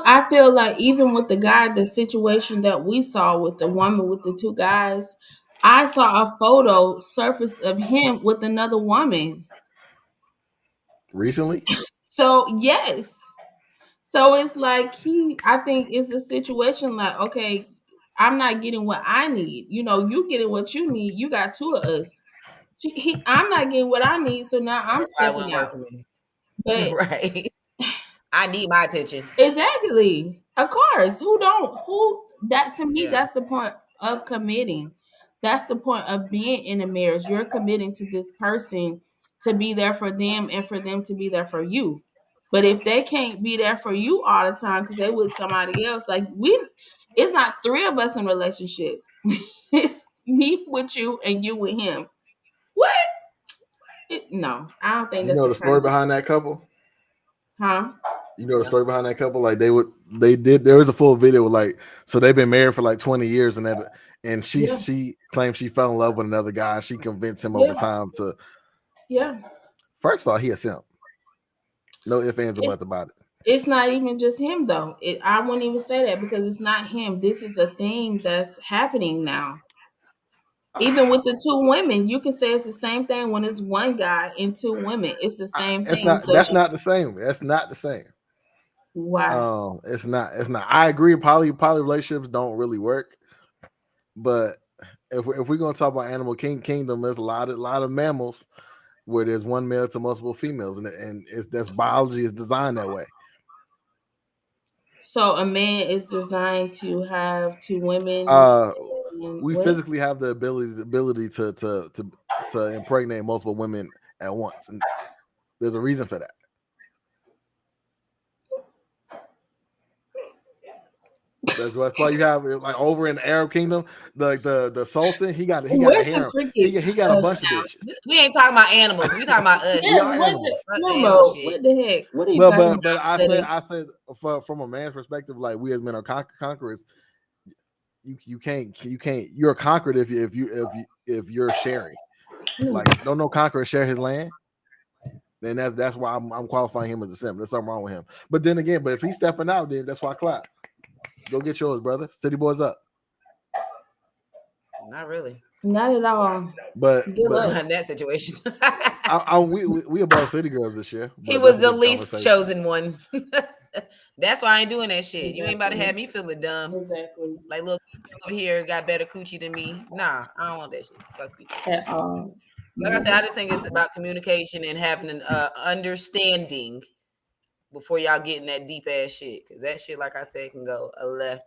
I feel like even with the situation that we saw with the woman with the two guys, I saw a photo surface of him with another woman. Recently? So, yes. So it's like I think it's a situation okay, I'm not getting what I need. You getting what you need. You got two of us. I'm not getting what I need, so now I'm stepping out. For me. But right. I need my attention. Exactly. Of course. That to me, that's the point of committing. That's the point of being in a marriage. You're committing to this person to be there for them and for them to be there for you. But if they can't be there for you all the time because they with somebody else, it's not three of us in a relationship. It's me with you and you with him. What? No, I don't think that's the story behind that couple. Huh? You know the story behind that couple? There was a full video so they've been married for 20 years, and and she claimed she fell in love with another guy. She convinced him over time to. Yeah. First of all, he a simp. No ifs, ands, or buts about it. It's not even just him though. I wouldn't even say that because it's not him. This is a thing that's happening now. Even with the two women, you can say it's the same thing when it's one guy and two women. It's the same thing. That's not the same. That's not the same. Why? It's not. I agree. Poly relationships don't really work. But if we're gonna talk about animal kingdom, there's a lot of mammals where there's one male to multiple females, and that's biology is designed that way. So a man is designed to have two women. We physically have the ability to impregnate multiple women at once, and there's a reason for that. That's why you have like over in the Arab Kingdom, the Sultan. He got a harem. He got a bunch of bitches. We ain't talking about animals. We talking about us. What the heck? What are you talking about? But I said from a man's perspective, like we as men are conquerors. You can't. You're conquered if you're sharing. Like don't no conqueror share his land. Then that's why I'm qualifying him as a simp. There's something wrong with him. But then again, if he's stepping out, then that's why I clap. Go get yours, brother. City boys up. Not really. Not at all. But in that situation, we above city girls this year. He was the least chosen one. That's why I ain't doing that shit. Exactly. You ain't about to have me feeling dumb. Exactly. Like, look, over here got better coochie than me. Nah, I don't want that shit. Fuck me. At all. Like I said, I just think it's about communication and having an understanding before y'all get in that deep ass shit. Because that shit, like I said, can go a left.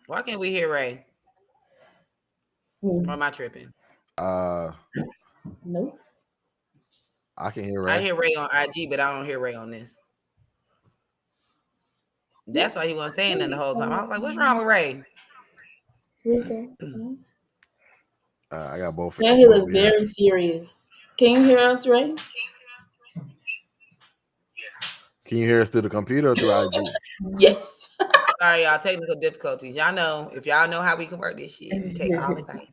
Why can't we hear Ray? Or am I tripping? Nope. I can hear Ray. I hear Ray on IG, but I don't hear Ray on this. That's why he wasn't saying that the whole time. I was like, what's wrong with Ray? I got both. Yeah, he looks very serious. Can you hear us, Ray? Can you hear us through the computer or through IG? Yes. Sorry, y'all. Technical difficulties. Y'all know, if y'all know how we can work this shit, we take all advice.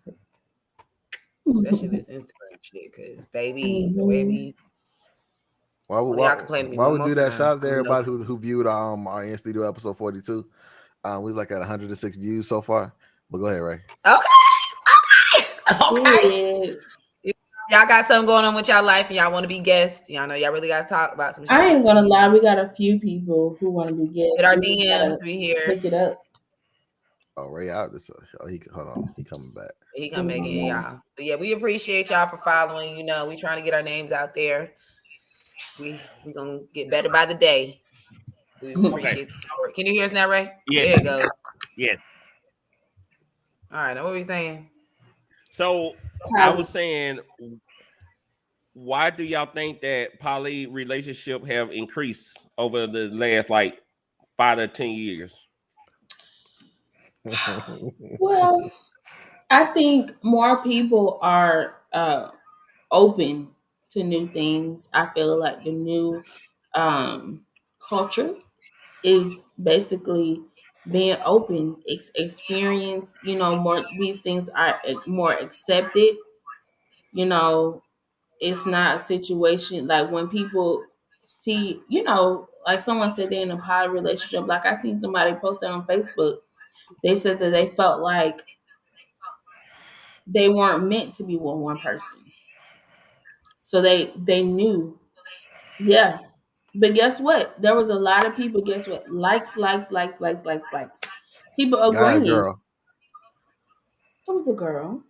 Especially this Instagram shit, because baby, the way we. Why would do that? Shout out to everybody who viewed our In Studio episode 42. We was like at 106 views so far. But go ahead, Ray. Okay. Y'all got something going on with y'all life and y'all want to be guests. Y'all know y'all really got to talk about some shit. I ain't gonna lie, we got a few people who want to be guests. At our DMs, we here. Pick it up. Oh, Ray out. Hold on. He coming back. He coming back in, y'all. But yeah, we appreciate y'all for following. You know, we trying to get our names out there. We gonna get better by the day. We appreciate the support. Can you hear us now, Ray? Yes. There you go. Yes. All right. Now what were we saying? So I was saying, why do y'all think that poly relationship have increased over the last 5 to 10 years? Well, I think more people are open to new things. I feel like the new culture is basically being open, experience, more, these things are more accepted. It's not a situation like when people see, like someone said they're in a poly relationship. Like I seen somebody post it on Facebook. They said that they felt like they weren't meant to be with one person. So they knew. Yeah. But guess what? There was a lot of people, guess what? Likes. People agreeing. Girl. It was a girl.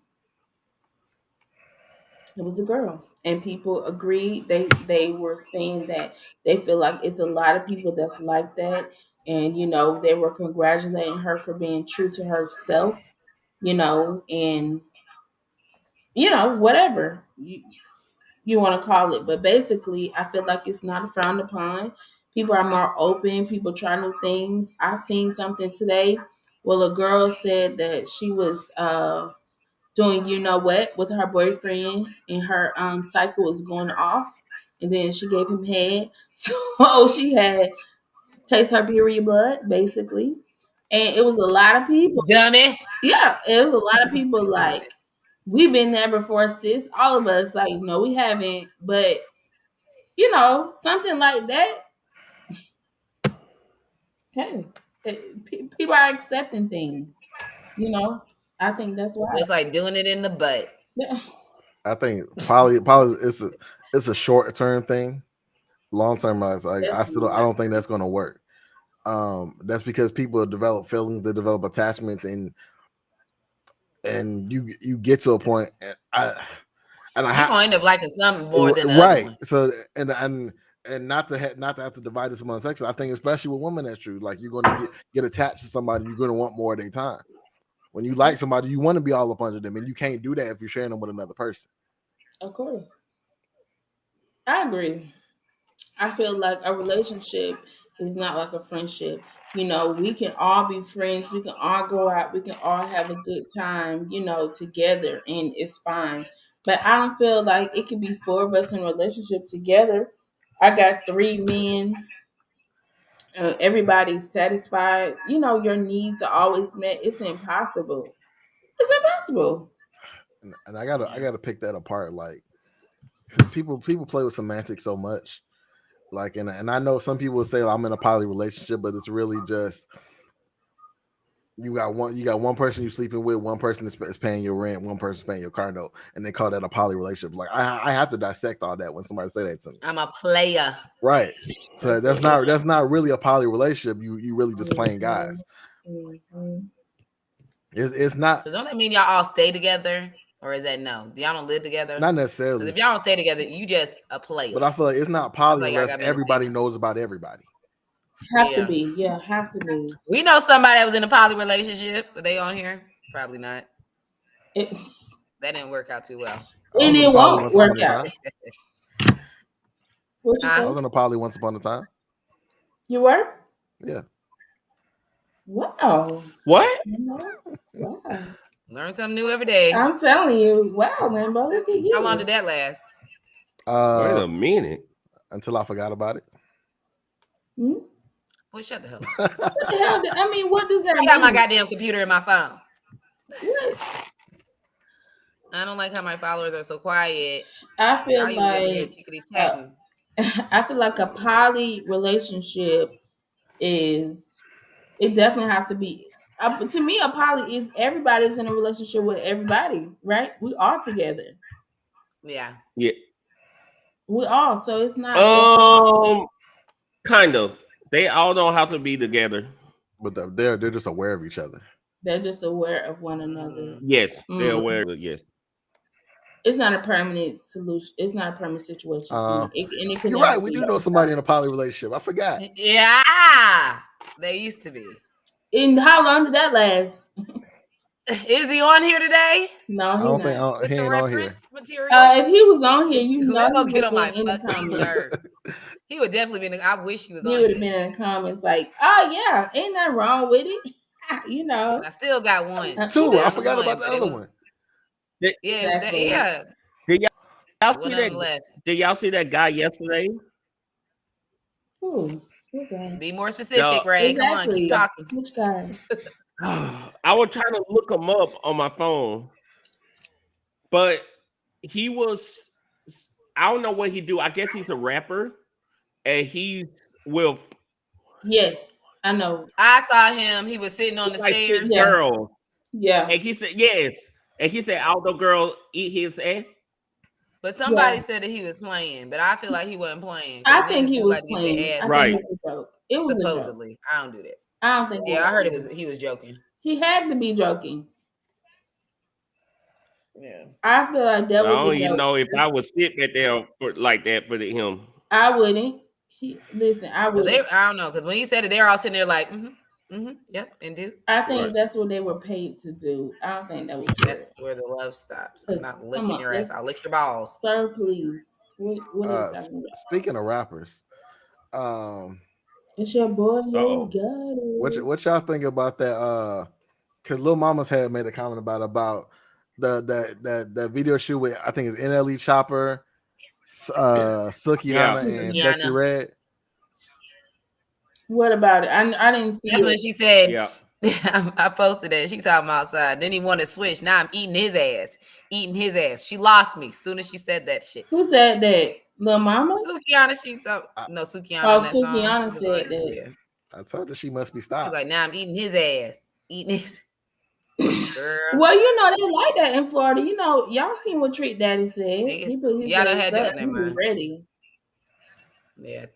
It was a girl. And people agreed. They were saying that they feel like it's a lot of people that's like that. And, they were congratulating her for being true to herself, and, whatever you want to call it. But basically, I feel like it's not frowned upon. People are more open. People try new things. I seen something today. Well, a girl said that she was doing what with her boyfriend, and her cycle was going off, and then she gave him head. So she had taste her period blood, basically. And it was a lot of people. Dummy. Yeah, it was a lot of people like, we've been there before, sis. All of us, like, no, we haven't. But, you know, something like that, hey, people are accepting things. You know, I think that's why. It's like doing it in the butt. Yeah. I think poly it's a short term thing. Long term, I don't think that's going to work. That's because people develop feelings, they develop attachments, and you get to a point, and I gonna end up liking something more than the right. other one. So and not to have to divide this among sex. I think especially with women, that's true. Like, you're going to get attached to somebody, you're going to want more of their time. When you like somebody, you want to be all up under them, and you can't do that if you're sharing them with another person. Of course, I agree. I feel like a relationship is not like a friendship. You know, we can all be friends. We can all go out. We can all have a good time, you know, together, and it's fine. But I don't feel like it could be four of us in a relationship together. I got three men. Everybody's satisfied. You know, your needs are always met. It's impossible. It's impossible. And I gotta pick that apart. Like, 'cause people play with semantics so much. Like, and I know some people say, I'm in a poly relationship, but it's really just you got one person you're sleeping with, one person is paying your rent, one person's paying your car note, and they call that a poly relationship. Like, I have to dissect all that when somebody say that to me. I'm a player, right? So that's not really a poly relationship. You really just playing guys. Mm-hmm. It's not. So don't that mean y'all all stay together, or is that no? Y'all don't live together? Not necessarily. If y'all don't stay together, you just a player. But I feel like it's not poly unless everybody knows about everybody. Have to be. We know somebody that was in a poly relationship. Are they on here? Probably not. That didn't work out too well. And it won't work out. What you I was in a poly once upon a time. You were? Yeah. Wow. What? Wow. Learn something new every day. I'm telling you. Wow, man, bro. Look at you. How long did that last? Wait a minute. Until I forgot about it. Hmm? Well, shut the hell up. What the hell? I mean, what does that mean? I got my goddamn computer in my phone. What? I don't like how my followers are so quiet. I feel like a poly relationship is, it definitely have to be. To me, a poly is everybody's in a relationship with everybody, right? We all together. Yeah. Yeah. We all. So it's not. Kind of. They all know how to be together, but they're just aware of each other. They're just aware of one another. Yes, they're aware. Yes. It's not a permanent solution. It's not a permanent situation. You're right. We do know somebody in a poly relationship. I forgot. Yeah, they used to be. And how long did that last? Is he on here today? No, he ain't on here. Material? If he was on here, you know, he would get on my fucking nerve. He would definitely be in the. I wish he was. He would have been in the comments like, "Oh yeah, ain't nothing wrong with it." You know. I still got one. Two. I forgot about the other one. Yeah, exactly. Did y'all see that? Did y'all see that guy yesterday? Who? Okay. Be more specific, Ray. Exactly. Come on, keep talking. Which guy? I was trying to look him up on my phone, but he was. I don't know what he do. I guess he's a rapper, and he's with. Yes, I know. I saw him. He was sitting on the stairs. Girl. Yeah. And he said yes. And he said all the girls eat his ass. But somebody said that he was playing, but I feel like he wasn't playing. I think he was playing. Right. It was a joke. It was supposedly. A joke. I don't do that. I don't think. Yeah, I heard he was joking. He had to be joking. Yeah. I feel like that was. I don't even know if I was sitting there like that for him. I wouldn't. I would. I don't know, because when he said it, they're all sitting there like, yep, and do. I think that's what they were paid to do. I don't think that was. That's where the love stops. I'm not licking your ass. I'll lick your balls. Sir, please. What are you talking about? Speaking of rappers, it's your boy. You got it. What y'all think about that? Because Lil Mama's had made a comment about that video shoot with, I think it's NLE Chopper, Suki Hana, and Sexy Red. What about it? I didn't see. That's what she said. Yeah. I posted that. She talking outside. Then he wanted to switch. Now I'm eating his ass. Eating his ass. She lost me as soon as she said that shit. Who said that? Lil Mama? Sukiana, she thought no Sukiana Oh, in that song. Sukiana said like, that. yeah. I told her she must be She's stopped. like, now I'm eating his ass. Eating his girl. Well, you know, they like that in Florida. You know, y'all seen what Trick Daddy said. He put his ass up. He was ready. Yeah.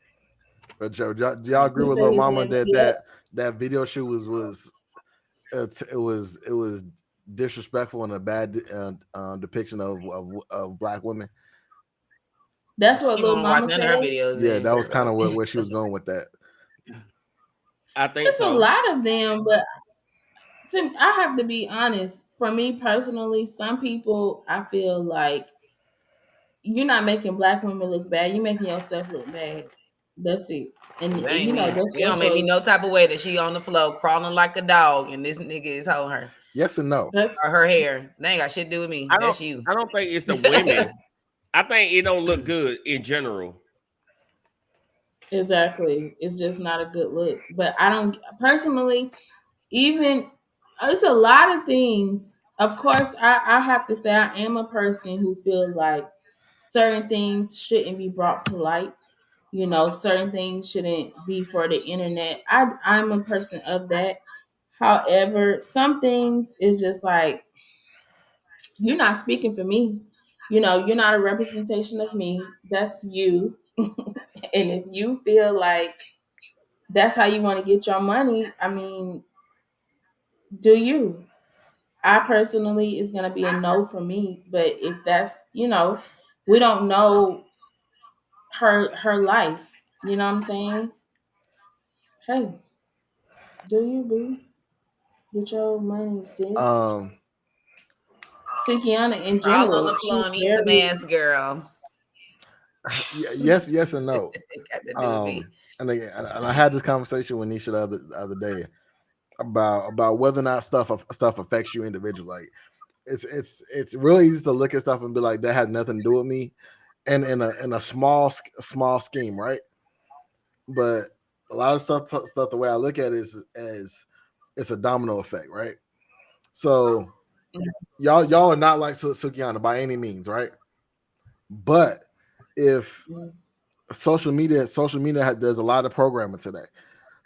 But Joe, do y'all agree with Lil Mama that video shoot was it was disrespectful and a bad depiction of black women? That's what Lil Mama said. Her videos yeah, that was kind of where she was going with that. I think it's a lot of them, but I have to be honest. For me personally, some people I feel like you're not making black women look bad. You're making yourself look bad. That's it. And you know, that's you don't make me no type of way that she on the floor crawling like a dog, and this nigga is holding her. Yes and no. Or her hair. They ain't got shit to do with me. That's you. I don't think it's the women. I think it don't look good in general. Exactly. It's just not a good look. But I don't personally, even it's a lot of things. Of course, I have to say I am a person who feels like certain things shouldn't be brought to light. You know, certain things shouldn't be for the internet. I'm a person of that. However, some things is just like you're not speaking for me. You know, you're not a representation of me. That's you. And if you feel like that's how you want to get your money, I mean, do you? I personally is gonna be a no for me. But if that's, you know, we don't know her life. You know what I'm saying? Hey, do you, boo? Get your money, sis. Sukiana in general. All on the floor and eat some ass, girl. Yes and no. And I had this conversation with Nisha the other day about whether or not stuff affects you individually. Like it's really easy to look at stuff and be like that had nothing to do with me, and in a small scheme, right? But a lot of stuff the way I look at it is as it's a domino effect, right? So y'all are not like Sukiana by any means, right? But if social media there's a lot of programming today.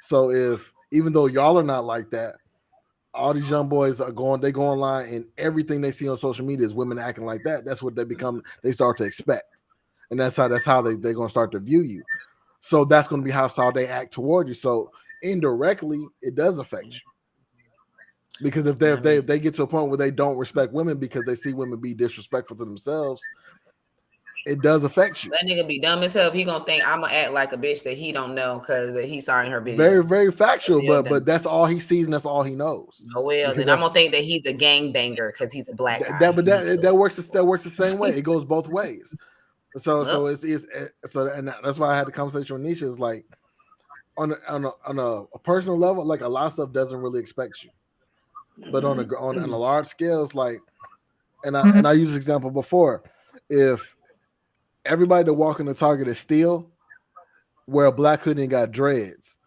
So if even though y'all are not like that, all these young boys they go online and everything they see on social media is women acting like that. That's what they start to expect. And that's how they're going to start to view you. So that's going to be how they act toward you. So indirectly, it does affect you. Because if they get to a point where they don't respect women because they see women be disrespectful to themselves, it does affect you. That nigga be dumb as hell. He gonna think I'm gonna act like a bitch that he don't know because he's sorry in her business. Very, very factual, but that's all he sees and that's all he knows. Oh well, then I'm gonna think that he's a gangbanger because he's a black guy. That works the same way. It goes both ways. So it's and that's why I had the conversation with Nisha. Is like on a personal level, like a lot of stuff doesn't really expect you, but on a large scale, it's like, and I used this example before. If everybody that walk in the Target is steal, wear a black hoodie and got dreads,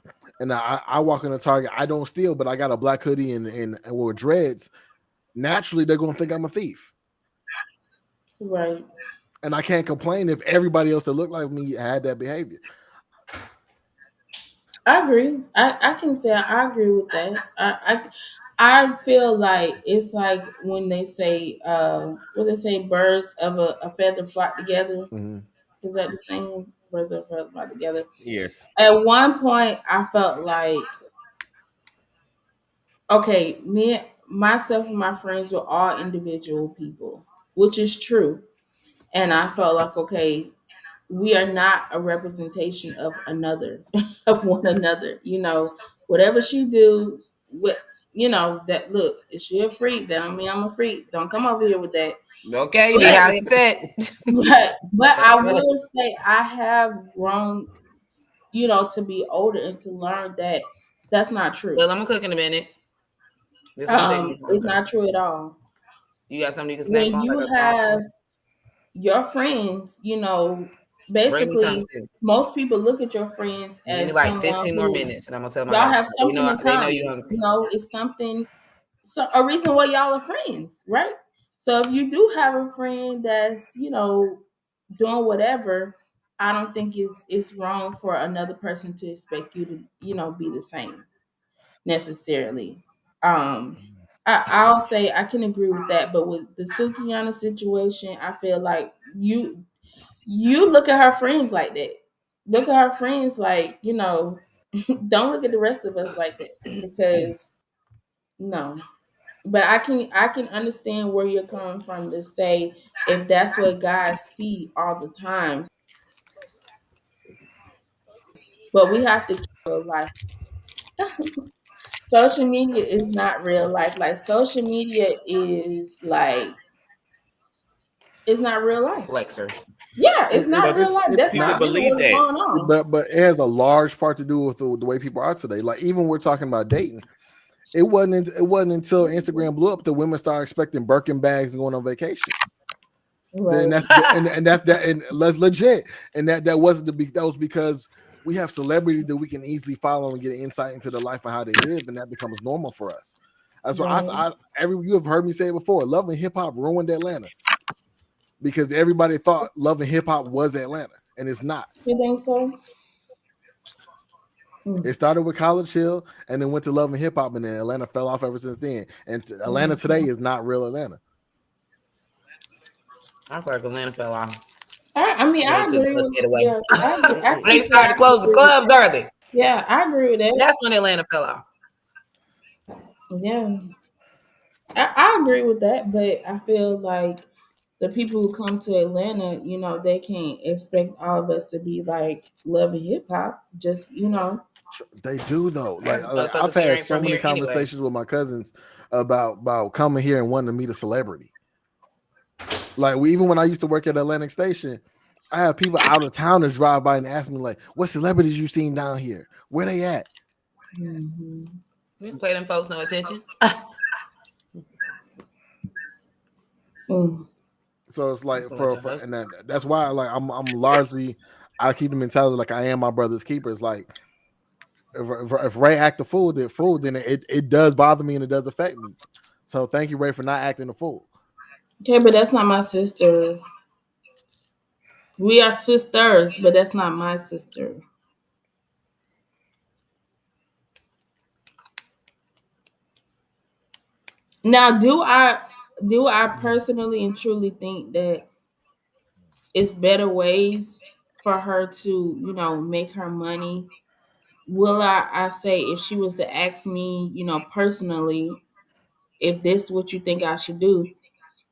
and I walk in the Target, I don't steal, but I got a black hoodie and wear dreads. Naturally, they're gonna think I'm a thief, right? And I can't complain if everybody else that looked like me had that behavior. I agree. I can say I agree with that. I feel like it's like when they say birds of a feather flock together. Mm-hmm. Is that the same? Birds of a feather flock together. Yes. At one point I felt like, okay, myself and my friends were all individual people, which is true. And I felt like, okay, we are not a representation of of one another. You know, whatever she do, that look, is she a freak? Then I mean, I'm a freak. Don't come over here with that. Okay, you how you said. But I will say I have grown, to be older and to learn that that's not true. Well, I'm gonna cook in a minute. It's not true at all. You got something you can snap when on? You have your friends, basically most people look at your friends as like 15 more minutes, and I'm gonna tell my y'all have something in common. They know you hungry. You know, it's something, a reason why y'all are friends, right? So if you do have a friend that's, you know, doing whatever, I don't think it's wrong for another person to expect you to, you know, be the same necessarily. I'll say I can agree with that, but with the Sukiyana situation, I feel like you look at her friends like that. Look at her friends like, you know, don't look at the rest of us like that, because no. But I can understand where you're coming from to say if that's what guys see all the time. But we have to keep real life. Social media is not real life. Like social media is like, it's not real life. Flexers. Yeah, it's not real life. That's not really what's going on. But it has a large part to do with the way people are today. Like even we're talking about dating. It wasn't until Instagram blew up that women started expecting Birkin bags and going on vacations. Right. And that's legit. And that was because we have celebrities that we can easily follow and get an insight into their life and how they live, and that becomes normal for us. That's why you have heard me say it before. Love and hip hop ruined Atlanta because everybody thought Love and hip hop was Atlanta, and it's not. You think so? It started with College Hill and then went to Love and Hip Hop, and then Atlanta fell off ever since then. And Atlanta today is not real Atlanta. I feel like Atlanta fell off. I agree with that. They started to close the clubs early. Yeah, I agree with that. That's when Atlanta fell off. Yeah, I agree with that, but I feel like the people who come to Atlanta, you know, they can't expect all of us to be like Love and Hip Hop. Just, you know. They do though. Like I've had so many conversations with my cousins about coming here and wanting to meet a celebrity. Like even when I used to work at Atlantic Station, I have people out of town that drive by and ask me like, "What celebrities you seen down here? Where they at?" Mm-hmm. We can pay them folks no attention. So it's like and that's why like I'm largely I keep the mentality like I am my brother's keeper. It's like if Ray act the fool, then it does bother me and it does affect me. So thank you, Ray, for not acting the fool. Okay, but that's not my sister. We are sisters, but that's not my sister. Now, do I personally and truly think that it's better ways for her to, you know, make her money? Will I say if she was to ask me, you know, personally, if this is what you think I should do,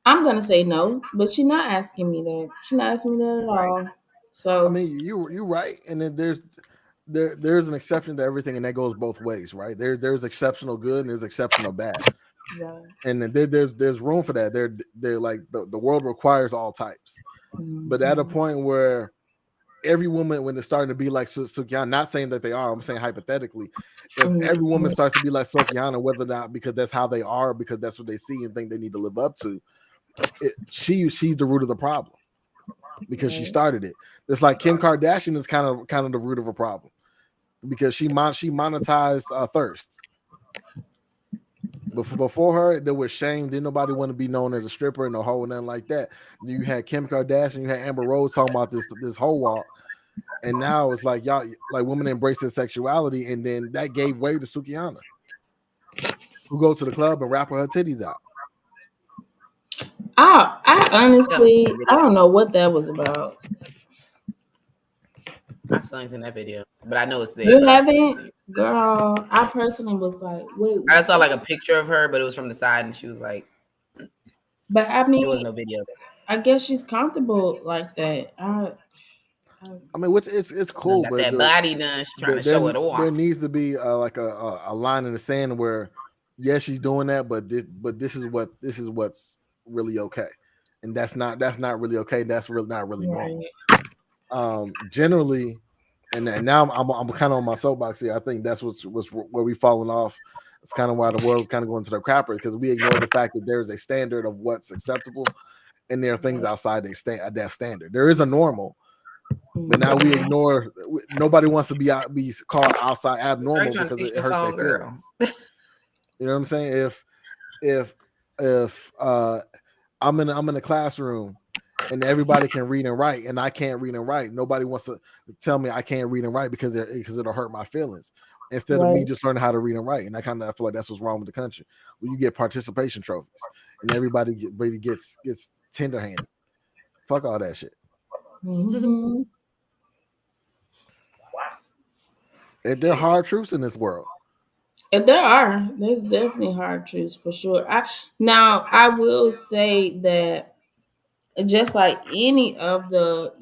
I'm gonna say no. But she's not asking me that. She's not asking me that at all. So I mean, you're right, and then there's an exception to everything, and that goes both ways, right? There's exceptional good and there's exceptional bad. Yeah. And then there's room for that. They're like the world requires all types. Mm-hmm. But at a point where every woman, when it's starting to be like Sukiyana, not saying that they are, I'm saying hypothetically, if every woman starts to be like Sukiyana, whether or not because that's how they are, because that's what they see and think they need to live up to, she's the root of the problem because she started it. It's like Kim Kardashian is kind of the root of a problem because she monetized thirst. Before her, there was shame. Didn't nobody want to be known as a stripper and a hoe and nothing like that. You had Kim Kardashian, you had Amber Rose talking about this whole walk, and now it's like y'all like women embrace their sexuality, and then that gave way to Sukiyana, who go to the club and rap her titties out. I honestly I don't know what that was about. I still ain't seen that video, but I know it's there. You haven't, girl. I personally was like, wait. I saw like a picture of her, but it was from the side, and she was like, but I mean, there was no video. I guess she's comfortable like that. I mean, which it's cool, got but that body done. She's trying to show it off. There needs to be like a line in the sand where, yes, she's doing that, but this is what's really okay, and that's not really okay. That's really not really normal. Generally, and now I'm kind of on my soapbox here. I think that's what's where we've fallen off. It's kind of why the world's kind of going to the crapper because we ignore the fact that there's a standard of what's acceptable, and there are things outside that standard. There is a normal, But now we ignore. Nobody wants to be called outside abnormal because it hurts their feelings. You know what I'm saying? If I'm in a classroom and everybody can read and write and I can't read and write, nobody wants to tell me I can't read and write because it'll hurt my feelings. Instead of me just learning how to read and write, and I feel like that's what's wrong with the country. Well, you get participation trophies, and everybody gets tender-handed. Fuck all that shit. Mm-hmm. And there are hard truths in this world. And there's definitely hard truths for sure. I will say that just like any of the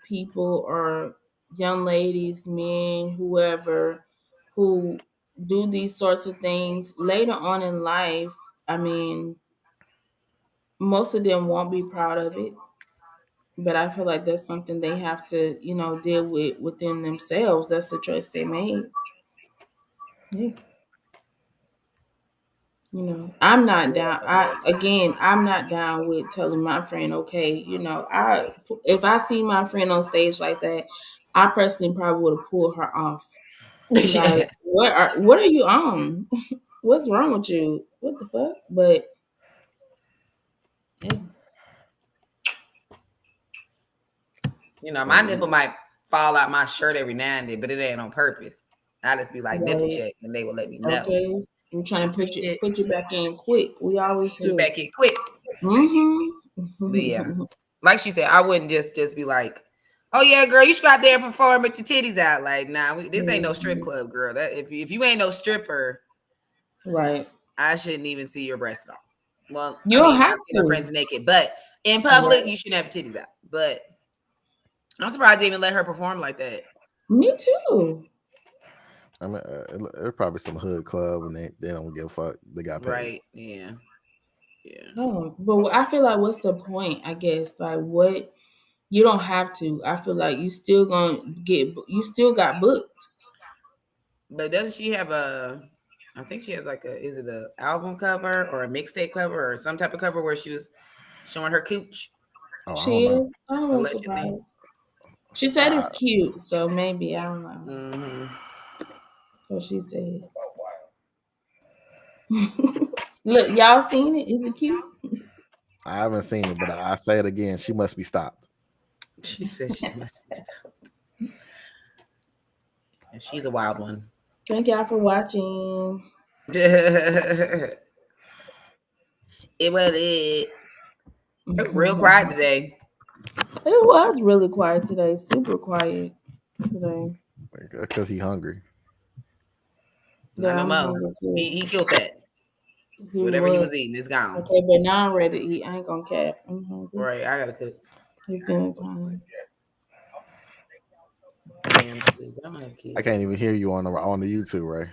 people or young ladies, men, whoever who do these sorts of things later on in life, I mean, most of them won't be proud of it, but I feel like that's something they have to deal with within themselves. That's the choice they made. Yeah. I'm not down. I'm not down with telling my friend, okay, if I see my friend on stage like that, I personally probably would have pulled her off. Like, what are you on? What's wrong with you? What the fuck? But yeah. My nipple might fall out my shirt every now and then, but it ain't on purpose. I just be like, nipple check, and they will let me know. Okay. I'm trying to put you back in quick. We always do. Back in quick. Mm-hmm. But yeah, like she said, I wouldn't just be like, "Oh yeah, girl, you should go out there and perform with your titties out." Like, nah, this ain't no strip club, girl. That if you ain't no stripper, right? I shouldn't even see your breasts at all. Well, you don't have to see my friends naked, but in public, you shouldn't have titties out. But I'm surprised they even let her perform like that. Me too. I mean, there's probably some hood club and they don't give a fuck. They got paid. Right? Yeah. No, but I feel like what's the point? I guess like what you don't have to. I feel like you still got booked. But doesn't she have I think she has is it an album cover or a mixtape cover or some type of cover where she was showing her cooch? Oh, she is. I don't know. She said it's cute, so maybe I don't know. Mm-hmm. So she said. Look, y'all seen it? Is it cute? I haven't seen it, but I say it again. She must be stopped. She said she must be stopped. And she's a wild one. Thank y'all for watching. It was it. It was real quiet today. It was really quiet today. Super quiet today. Because he's hungry. Yeah, no more. He killed that. Whatever he was eating, it's gone. Okay, but now I'm ready to eat. I ain't gonna cap. Right, I gotta cook. It's dinner time. Damn, I can't even hear you on the YouTube, Ray.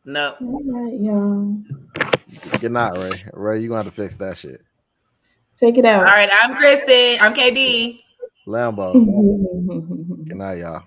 No. All right, y'all. Good night, Ray. Ray, you gonna have to fix that shit. Take it out. All right, I'm Kristen. I'm KD. Lambo. Good night, y'all.